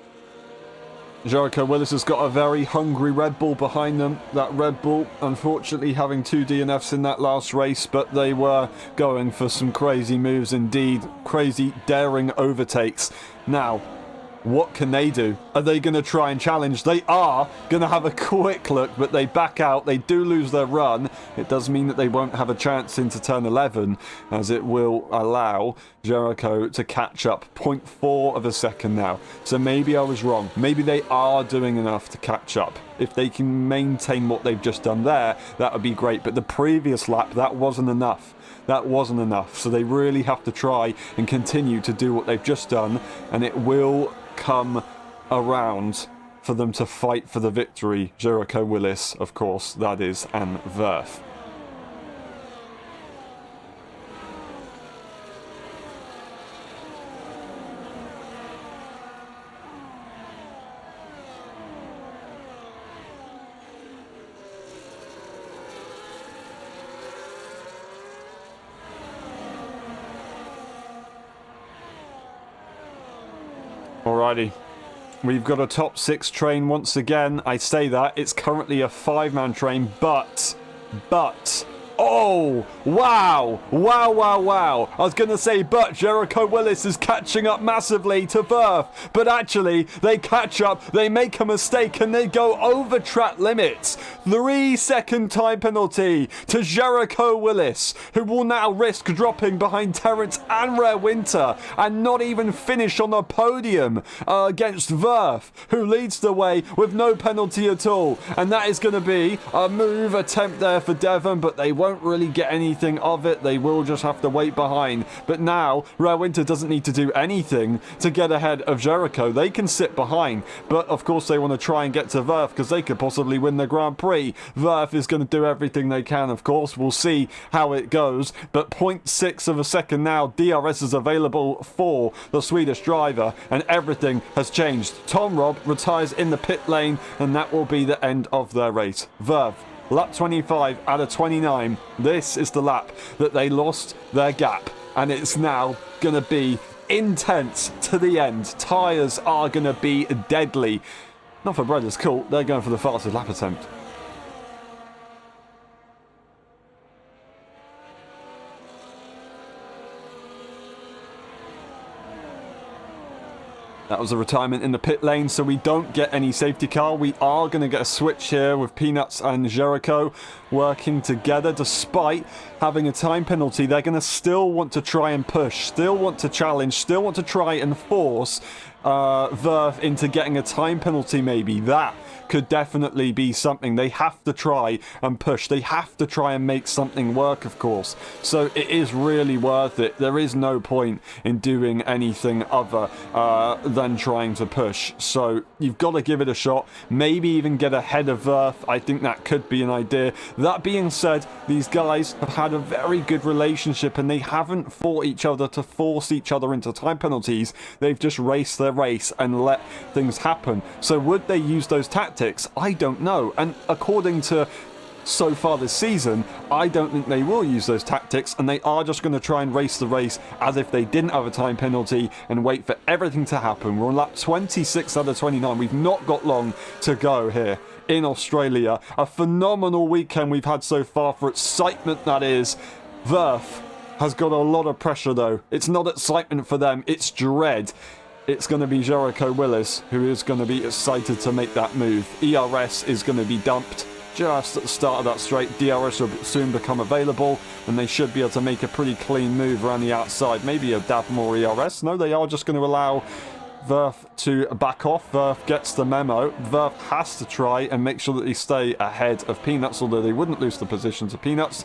Jericho Willis has got a very hungry Red Bull behind them. That Red Bull, unfortunately, having 2 DNFs in that last race, but they were going for some crazy moves indeed. Crazy, daring overtakes. Now, what can they do? Are they going to try and challenge? They are going to have a quick look, but they back out. They do lose their run. It does mean that they won't have a chance into turn 11, as it will allow Jericho to catch up. 0.4 of a second now. So maybe I was wrong. Maybe they are doing enough to catch up. If they can maintain what they've just done there, that would be great. But the previous lap, that wasn't enough. That wasn't enough. So they really have to try and continue to do what they've just done, and it will come around for them to fight for the victory. Jericho Willis, of course, that is, and Verf. Alrighty. We've got a top 6 train once again. I say that. It's currently a 5-man train, but... Oh, wow. Wow. I was going to say, but Jericho Willis is catching up massively to Verf. But actually, they catch up, they make a mistake, and they go over track limits. 3-second time penalty to Jericho Willis, who will now risk dropping behind Terrence and Rare Winter, and not even finish on the podium against Verf, who leads the way with no penalty at all. And that is going to be a move attempt there for Devon, but they won't really get anything of it. They will just have to wait behind. But now Rare Winter doesn't need to do anything to get ahead of Jericho. They can sit behind, but of course they want to try and get to Verf because they could possibly win the Grand Prix. Verf is going to do everything they can, of course. We'll see how it goes, but 0.6 of a second now. DRS is available for the Swedish driver, and everything has changed. Tom Robb retires in the pit lane, and that will be the end of their race. Verf, lap 25 out of 29. This is the lap that they lost their gap, and it's now going to be intense to the end. Tyres are going to be deadly. Not for Brothers, cool. They're going for the fastest lap attempt. That was a retirement in the pit lane, so we don't get any safety car. We are going to get a switch here with Peanuts and Jericho working together. Despite having a time penalty, they're going to still want to try and push, still want to challenge, still want to try and force Verf into getting a time penalty maybe. That could definitely be something. They have to try and push. They have to try and make something work, of course. So it is really worth it. There is no point in doing anything other than trying to push. So you've got to give it a shot. Maybe even get ahead of Verf. I think that could be an idea. That being said, these guys have had a very good relationship and they haven't fought each other to force each other into time penalties. They've just raced their race and let things happen. So would they use those tactics? I don't know. And according to so far this season, I don't think they will use those tactics, and they are just going to try and race the race as if they didn't have a time penalty and wait for everything to happen. We're on lap 26 out of 29. We've not got long to go here in Australia. A phenomenal weekend we've had so far for excitement, that is. Verf has got a lot of pressure though. It's not excitement for them, it's dread. It's going to be Jericho Willis who is going to be excited to make that move. ERS is going to be dumped just at the start of that straight. DRS will soon become available, and they should be able to make a pretty clean move around the outside. Maybe a dab more ERS. No, they are just going to allow Verf to back off. Verf gets the memo. Verf has to try and make sure that they stay ahead of Peanuts, although they wouldn't lose the position to Peanuts.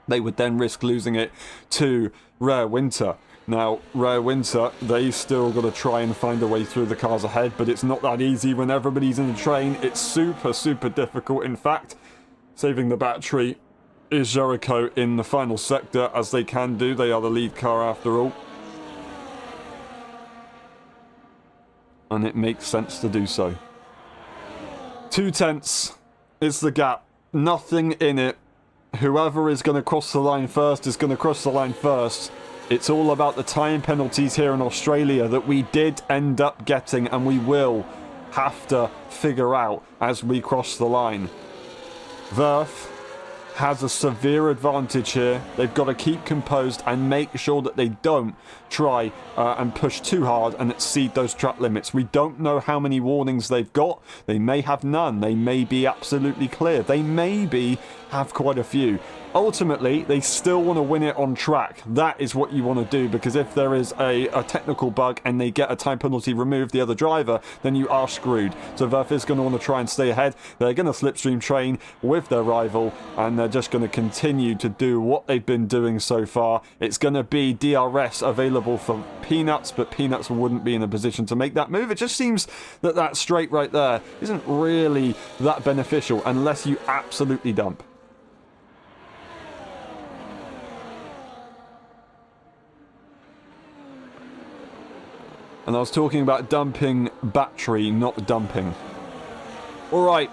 They would then risk losing it to Rare Winter. Now, Rare Winter, they still got to try and find a way through the cars ahead, but it's not that easy when everybody's in the train. It's super difficult. In fact, saving the battery is Jericho in the final sector, as they can do. They are the lead car after all. And it makes sense to do so. 2 tenths is the gap. Nothing in it. Whoever is going to cross the line first is going to cross the line first. It's all about the time penalties here in Australia that we did end up getting, and we will have to figure out as we cross the line. Verf has a severe advantage here. They've got to keep composed and make sure that they don't try and push too hard and exceed those track limits. We don't know how many warnings they've got. They may have none. They may be absolutely clear. They maybe have quite a few. Ultimately, they still want to win it on track. That is what you want to do, because if there is a technical bug and they get a time penalty removed, the other driver, then you are screwed. So Verf is going to want to try and stay ahead. They're going to slipstream train with their rival, and they're just going to continue to do what they've been doing so far. It's going to be DRS available for Peanuts, but Peanuts wouldn't be in a position to make that move. It just seems that that straight right there isn't really that beneficial unless you absolutely dump. And I was talking about dumping battery, not dumping. Alright,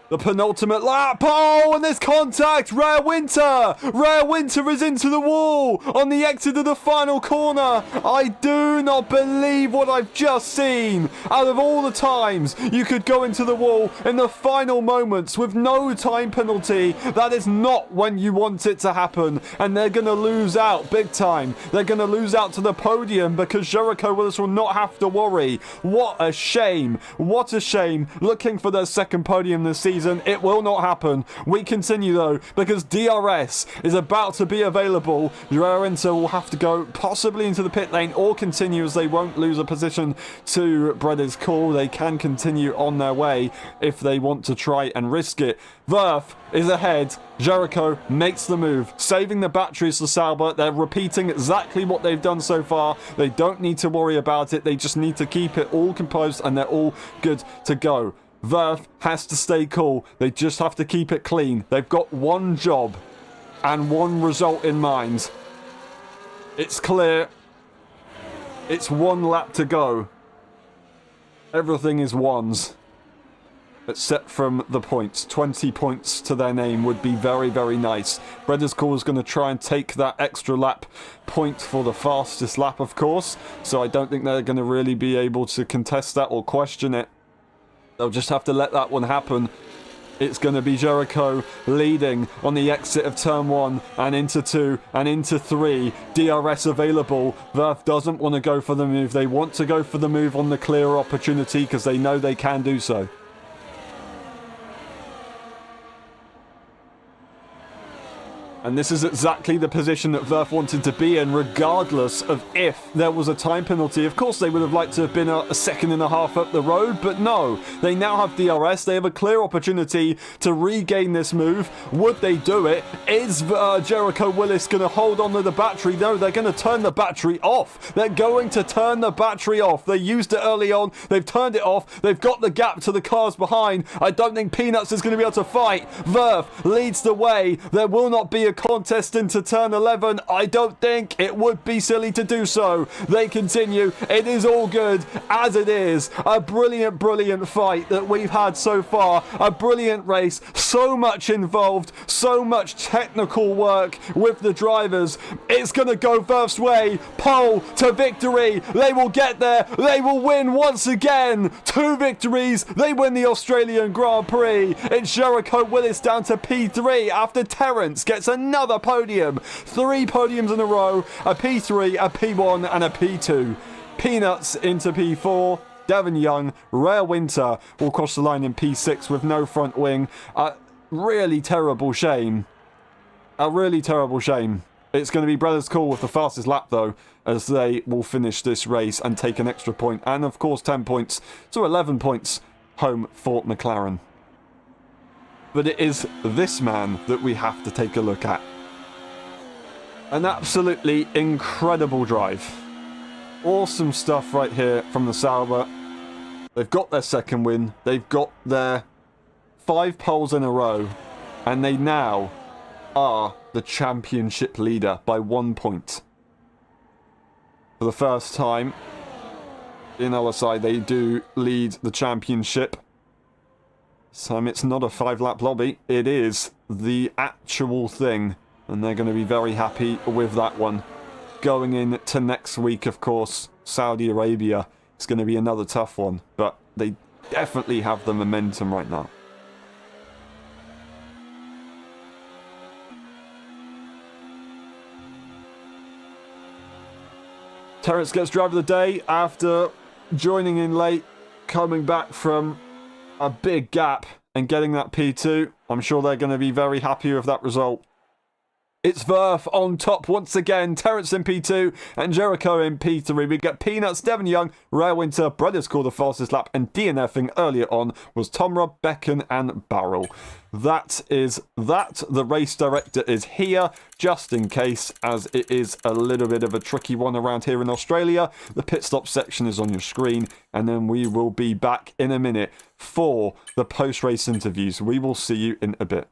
The penultimate lap. Oh, and there's contact. Rare Winter. Rare Winter is into the wall on the exit of the final corner. I do not believe what I've just seen. Out of all the times you could go into the wall in the final moments with no time penalty, that is not when you want it to happen. And they're going to lose out big time. They're going to lose out to the podium because Jericho Willis will not have to worry. What a shame. What a shame. Looking for their second podium this season. It will not happen. We continue though because DRS is about to be available. Winter will have to go possibly into the pit lane or continue, as they won't lose a position to Brothers Call. They can continue on their way if they want to try and risk it. Verf is ahead. Jericho makes the move, saving the batteries for Sauber. They're repeating exactly what they've done so far. They don't need to worry about it. They just need to keep it all composed and they're all good to go. Verf has to stay cool. They just have to keep it clean. They've got one job and one result in mind. It's clear. It's one lap to go. Everything is ones. Except from the points. 20 points to their name would be very, very nice. Brothers Call is going to try and take that extra lap point for the fastest lap, of course. So I don't think they're going to really be able to contest that or question it. They'll just have to let that one happen. It's going to be Jericho leading on the exit of turn 1 and into 2 and into 3. DRS available. Verf doesn't want to go for the move. They want to go for the move on the clear opportunity because they know they can do so. And this is exactly the position that Verf wanted to be in, regardless of if there was a time penalty. Of course, they would have liked to have been a second and a half up the road, but no. They now have DRS. They have a clear opportunity to regain this move. Would they do it? Is Jericho Willis going to hold on to the battery? No, they're going to turn the battery off. They're going to turn the battery off. They used it early on. They've turned it off. They've got the gap to the cars behind. I don't think Peanuts is going to be able to fight. Verf leads the way. There will not be a contest into turn 11. I don't think. It would be silly to do so. They continue. It is all good as it is. A brilliant, brilliant fight that we've had so far. A brilliant race. So much involved. So much technical work with the drivers. It's going to go Verf's way. Pole to victory. They will get there. They will win once again. 2 victories. They win the Australian Grand Prix. It's Jericho Willis down to P3 after Terence gets another podium. 3 podiums in a row. A P3, a P1 and a P2. Peanuts into P4. Devon Young, Rare Winter will cross the line in P6 with no front wing. A really terrible shame. A really terrible shame. It's going to be Brothers Call with the fastest lap though, as they will finish this race and take an extra point. And of course 10 points to 11 points home for McLaren. But it is this man that we have to take a look at. An absolutely incredible drive. Awesome stuff right here from the Sauber. They've got their second win. They've got their 5 poles in a row. And they now are the championship leader by 1 point. For the first time in LSI, they do lead the championship. So it's not a 5-lap lobby. It is the actual thing. And they're going to be very happy with that one. Going into next week, of course, Saudi Arabia. It's going to be another tough one. But they definitely have the momentum right now. Terence gets driver of the day after joining in late, coming back from a big gap and getting that P2. I'm sure they're going to be very happy with that result. It's Verf on top once again. Terence in P2 and Jericho in P3. We get Peanuts, Devon Young, Rare Winter, Brothers Call the fastest lap, and DNFing earlier on was Tomra, Becken, and Barrel. That is that. The race director is here, just in case, as it is a little bit of a tricky one around here in Australia. The pit stop section is on your screen, and then we will be back in a minute for the post-race interviews. We will see you in a bit.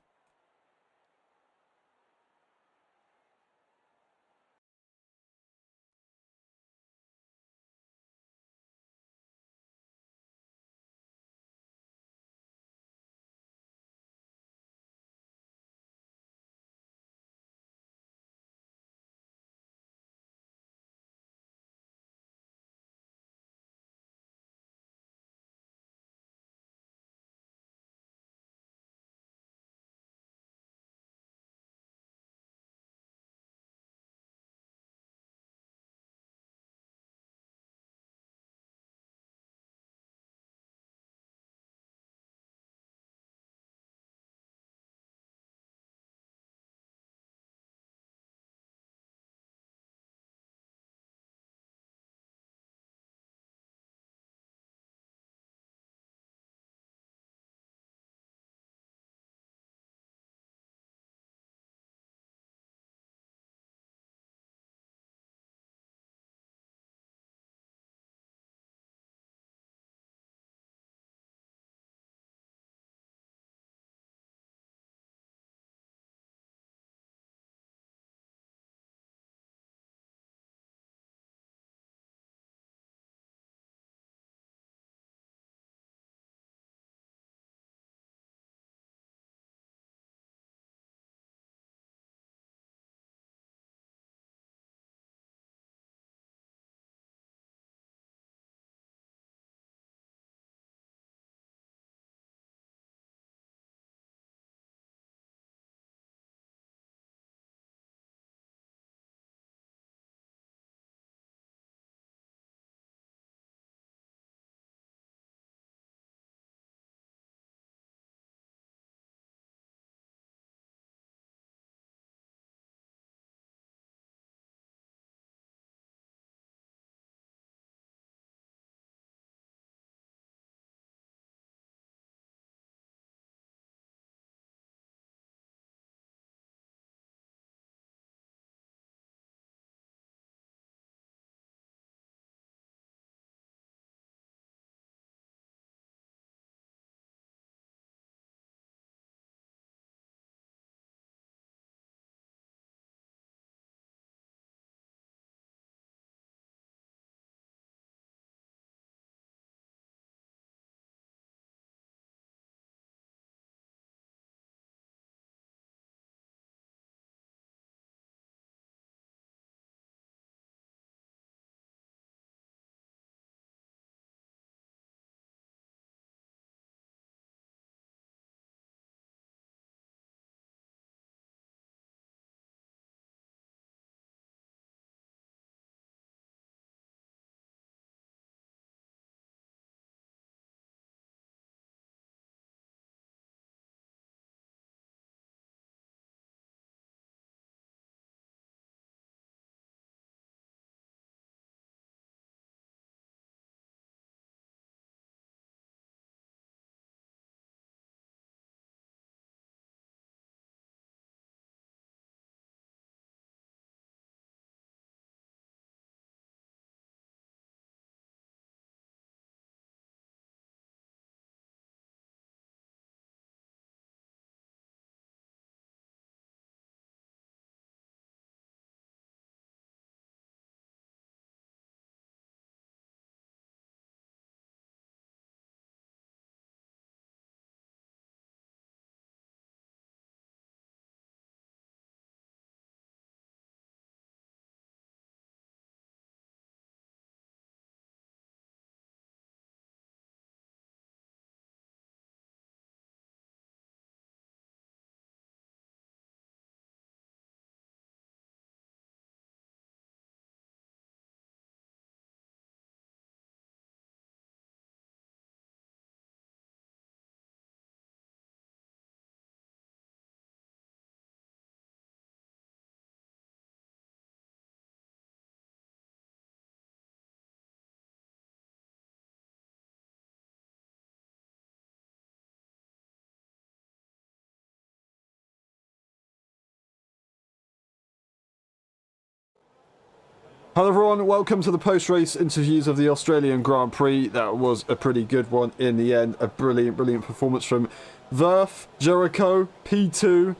Hello everyone, welcome to the post-race interviews of the Australian Grand Prix. That was a pretty good one in the end. A brilliant performance from Verth, Jericho, P2.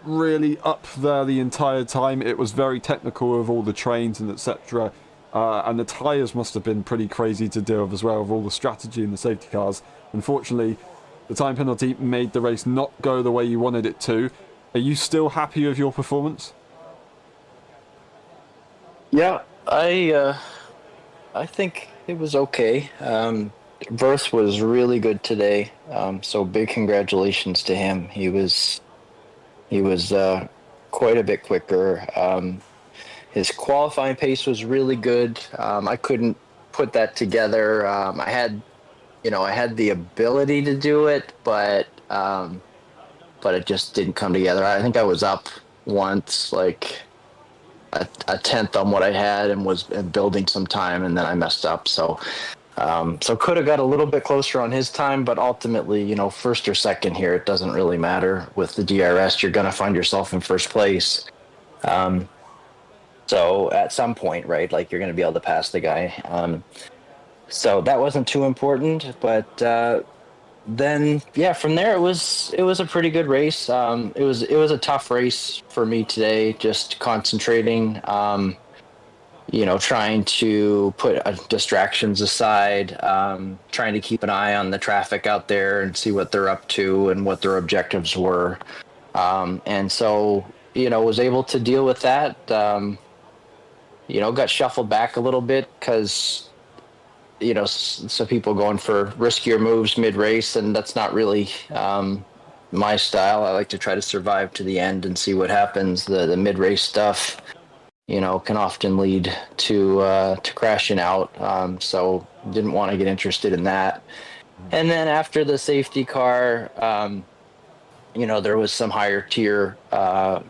Really up there the entire time. It was very technical with all the trains and etc. And the tyres must have been pretty crazy to deal with as well, with all the strategy and the safety cars. Unfortunately, the time penalty made the race not go the way you wanted it to. Are you still happy with your performance? Yeah, I think it was okay. Verth was really good today, so big congratulations to him. He was quite a bit quicker. His qualifying pace was really good. I couldn't put that together. I had the ability to do it, but it just didn't come together. I think I was up once, like a tenth on what I had, and was building some time, and then I messed up. So could have got a little bit closer on his time, but ultimately, first or second here, it doesn't really matter. With the DRS, you're going to find yourself in first place. So at some point, right, like you're going to be able to pass the guy. So that wasn't too important, but then from there it was a pretty good race. It was a tough race for me today, just concentrating, trying to put distractions aside, trying to keep an eye on the traffic out there and see what they're up to and what their objectives were, and so was able to deal with that. Got shuffled back a little bit because so people going for riskier moves mid-race, and that's not really my style. I like to try to survive to the end and see what happens. The mid-race stuff, can often lead to crashing out. So didn't want to get interested in that. And then after the safety car, there was some higher tier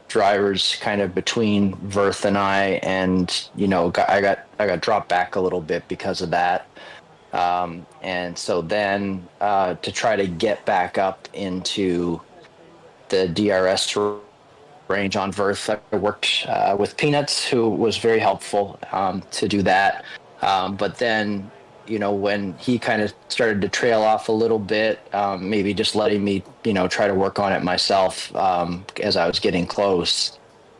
drivers kind of between Verth and I, and I got dropped back a little bit because of that. And so then to try to get back up into the DRS range on Verth, I worked with Peanuts, who was very helpful to do that. But then when he kind of started to trail off a little bit, maybe just letting me, try to work on it myself as I was getting close.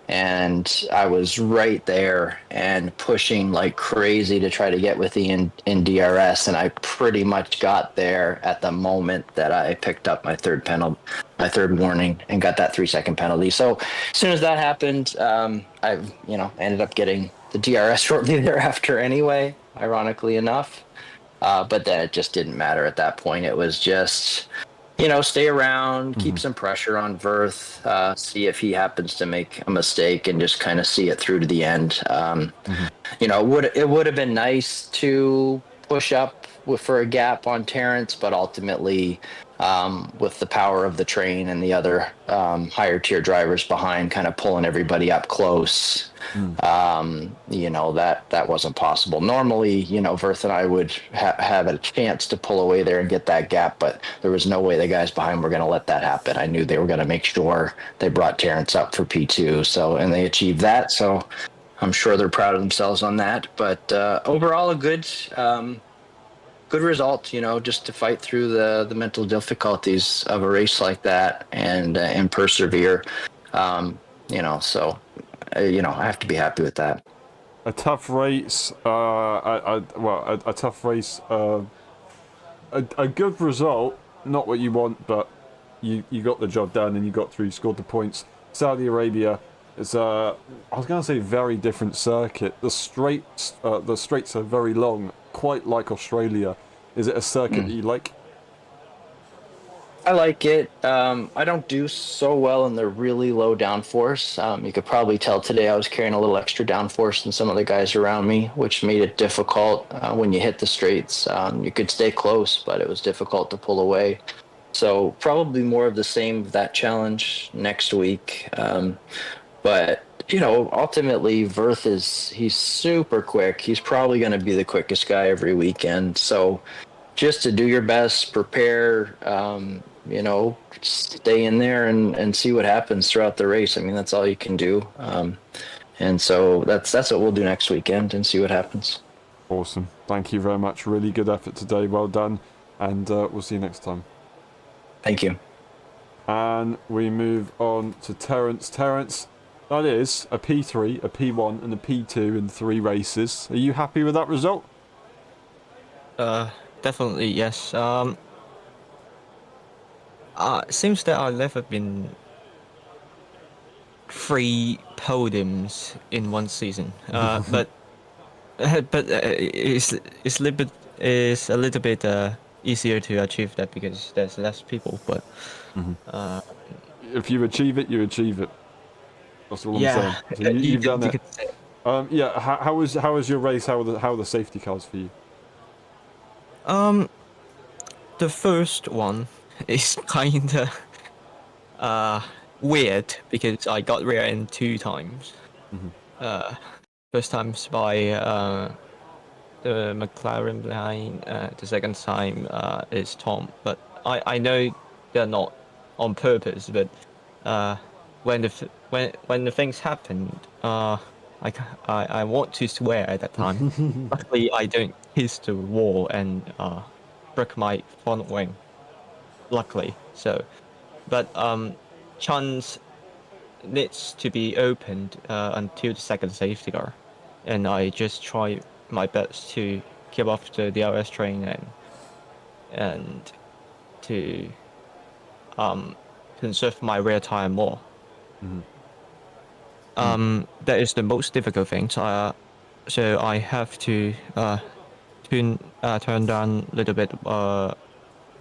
And I was right there and pushing like crazy to try to get with the in DRS. And I pretty much got there at the moment that I picked up my third warning and got that 3-second penalty. So as soon as that happened, I ended up getting the DRS shortly thereafter anyway, ironically enough. But then it just didn't matter at that point. It was just, stay around, keep some pressure on Verth, see if he happens to make a mistake, and just kind of see it through to the end. It would have been nice to push up for a gap on Terrence, but ultimately, with the power of the train and the other higher tier drivers behind kind of pulling everybody up close, that wasn't possible. Normally, Verth and I would have a chance to pull away there and get that gap, but there was no way the guys behind were going to let that happen. I knew they were going to make sure they brought Terrence up for P2, and they achieved that, so I'm sure they're proud of themselves on that. But overall, a good result, just to fight through the mental difficulties of a race like that and persevere. So I have to be happy with that. A tough race. A tough race. A good result. Not what you want, but you got the job done and you got through. You scored the points. Saudi Arabia is I was going to say very different circuit. The straights are very long, quite like Australia. Is it a circuit that you like? I like it. I don't do so well in the really low downforce. You could probably tell today I was carrying a little extra downforce than some of the guys around me, which made it difficult when you hit the straights. You could stay close, but it was difficult to pull away. So probably more of the same of that challenge next week. But ultimately, Verth he's super quick. He's probably going to be the quickest guy every weekend. So just to do your best, prepare, stay in there and see what happens throughout the race. I mean, that's all you can do. And so that's what we'll do next weekend and see what happens. Awesome. Thank you very much. Really good effort today. Well done. And we'll see you next time. Thank you. And we move on to Terence. Terence, that is a P3, a P1, and a P2 in 3 races. Are you happy with that result? Definitely yes. Seems that I've never been 3 podiums in one season. But it's a little bit easier to achieve that because there's less people. But If you achieve it, you achieve it. That's all I'm yeah, saying. So you've done you it. could say. Yeah. How was your race? How are the safety cars for you? The first one is kinda weird because I got rear end 2 times. First times by the McLaren behind. The second time is Tom. But I know they're not on purpose. But when the things happened, I want to swear at that time. Luckily, I don't kiss the wall and break my front wing. Luckily, so. But chance needs to be opened until the second safety car, and I just try my best to keep off the DRS train and to conserve my rear tire more. That is the most difficult thing. So I have to turn down a little bit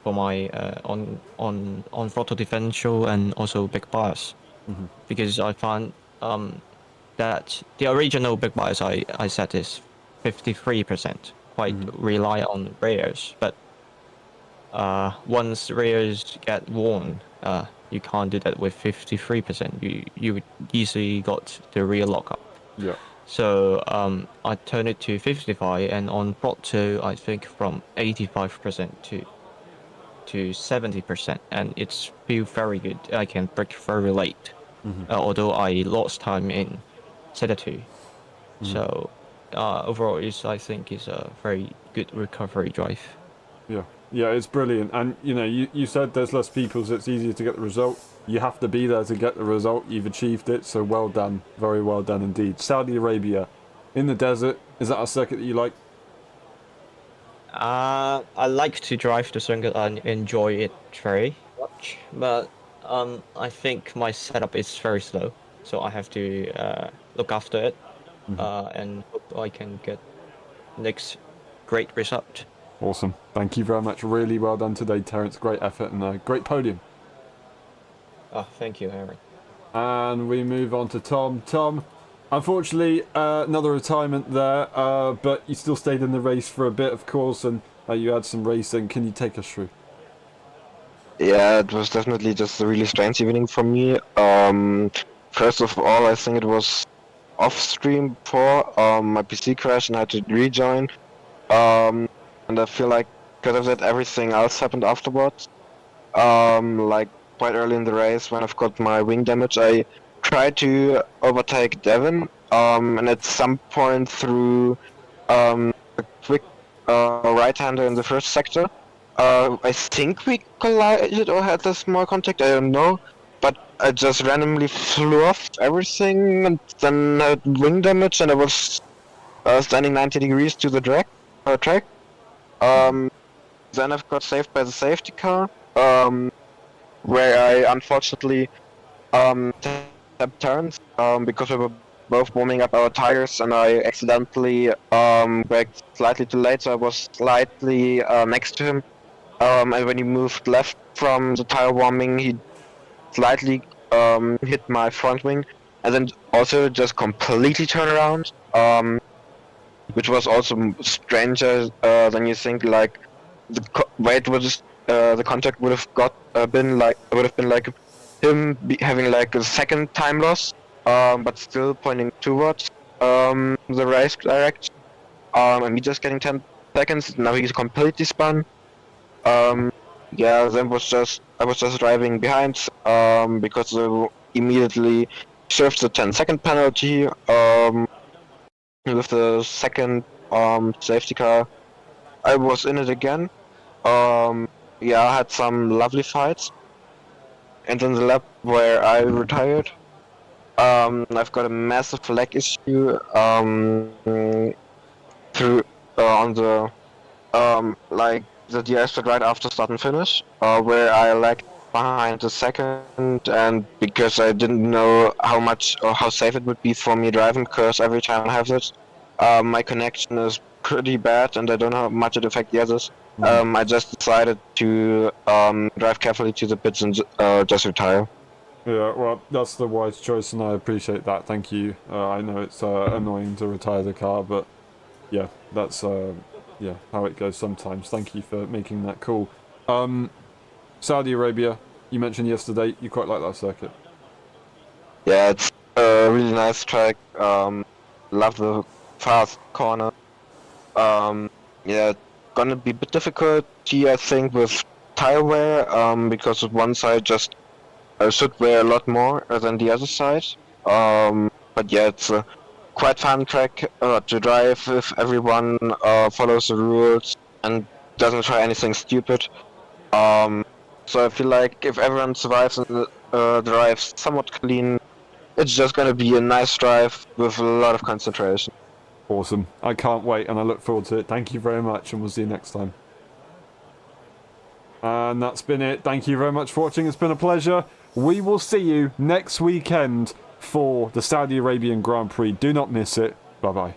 for my on throttle differential and also big bias, because I found that the original big bias I set is 53%, quite rely on rears, but once rears get worn, you can't do that with 53%. You would easily got the rear lockup. Yeah. So I turned it to 55, and on throttle I think from 85% to 70%, and it's feel very good. I can brake very late, although I lost time in Set 2. So overall, I think is a very good recovery drive. Yeah, it's brilliant. And you said there's less people, so it's easier to get the result. You have to be there to get the result. You've achieved it, so well done. Very well done indeed. Saudi Arabia, in the desert, is that a circuit that you like? I like to drive the circuit and enjoy it very much, but I think my setup is very slow, so I have to look after it and hope I can get next great result. Awesome. Thank you very much. Really well done today, Terence. Great effort and a great podium. Thank you, Aaron. And we move on to Tom. Tom, unfortunately, another retirement there, but you still stayed in the race for a bit, of course, and you had some racing. Can you take us through? Yeah, it was definitely just a really strange evening for me. First of all, I think it was off stream before my PC crashed and I had to rejoin. And I feel like because of that, everything else happened afterwards. Like quite early in the race, when I've got my wing damage, I tried to overtake Devin. And at some point through a quick right-hander in the first sector, I think we collided or had a small contact. I don't know, but I just randomly flew off everything, and then had wing damage, and I was standing 90 degrees to the track. Then I've got saved by the safety car, where I unfortunately tapped Terrence because we were both warming up our tires, and I accidentally braked slightly too late, so I was slightly next to him. And when he moved left from the tire warming, he slightly hit my front wing, and then also just completely turned around, which was also stranger than you think. Like the weight was, the contact would have been like him having like a second time loss, but still pointing towards the race direction. And me just getting 10 seconds. Now he's completely spun. Yeah, then I was just driving behind because they immediately served the 10-second penalty with the second safety car. I was in it again. Yeah, I had some lovely fights. And then the lap where I retired, I've got a massive leg issue through on the like the DRS pit right after start and finish, where I lagged behind the second, and because I didn't know how much or how safe it would be for me driving, because every time I have this, my connection is pretty bad and I don't know how much it affects the others. I just decided to drive carefully to the pits and just retire. Yeah, well, that's the wise choice, and I appreciate that. Thank you. I know it's annoying to retire the car, but yeah, that's yeah how it goes sometimes. Thank you for making that call. Saudi Arabia, you mentioned yesterday you quite like that circuit. Yeah, it's a really nice track. Love the fast corner. Yeah, gonna be a bit difficult here, I think, with tire wear, because one side just should wear a lot more than the other side. But yeah, it's a quite fun track to drive if everyone follows the rules and doesn't try anything stupid. So I feel like if everyone survives and drives somewhat clean, it's just gonna be a nice drive with a lot of concentration. Awesome. I can't wait, and I look forward to it. Thank you very much, and we'll see you next time. And that's been it. Thank you very much for watching. It's been a pleasure. We will see you next weekend for the Saudi Arabian Grand Prix. Do not miss it. Bye-bye.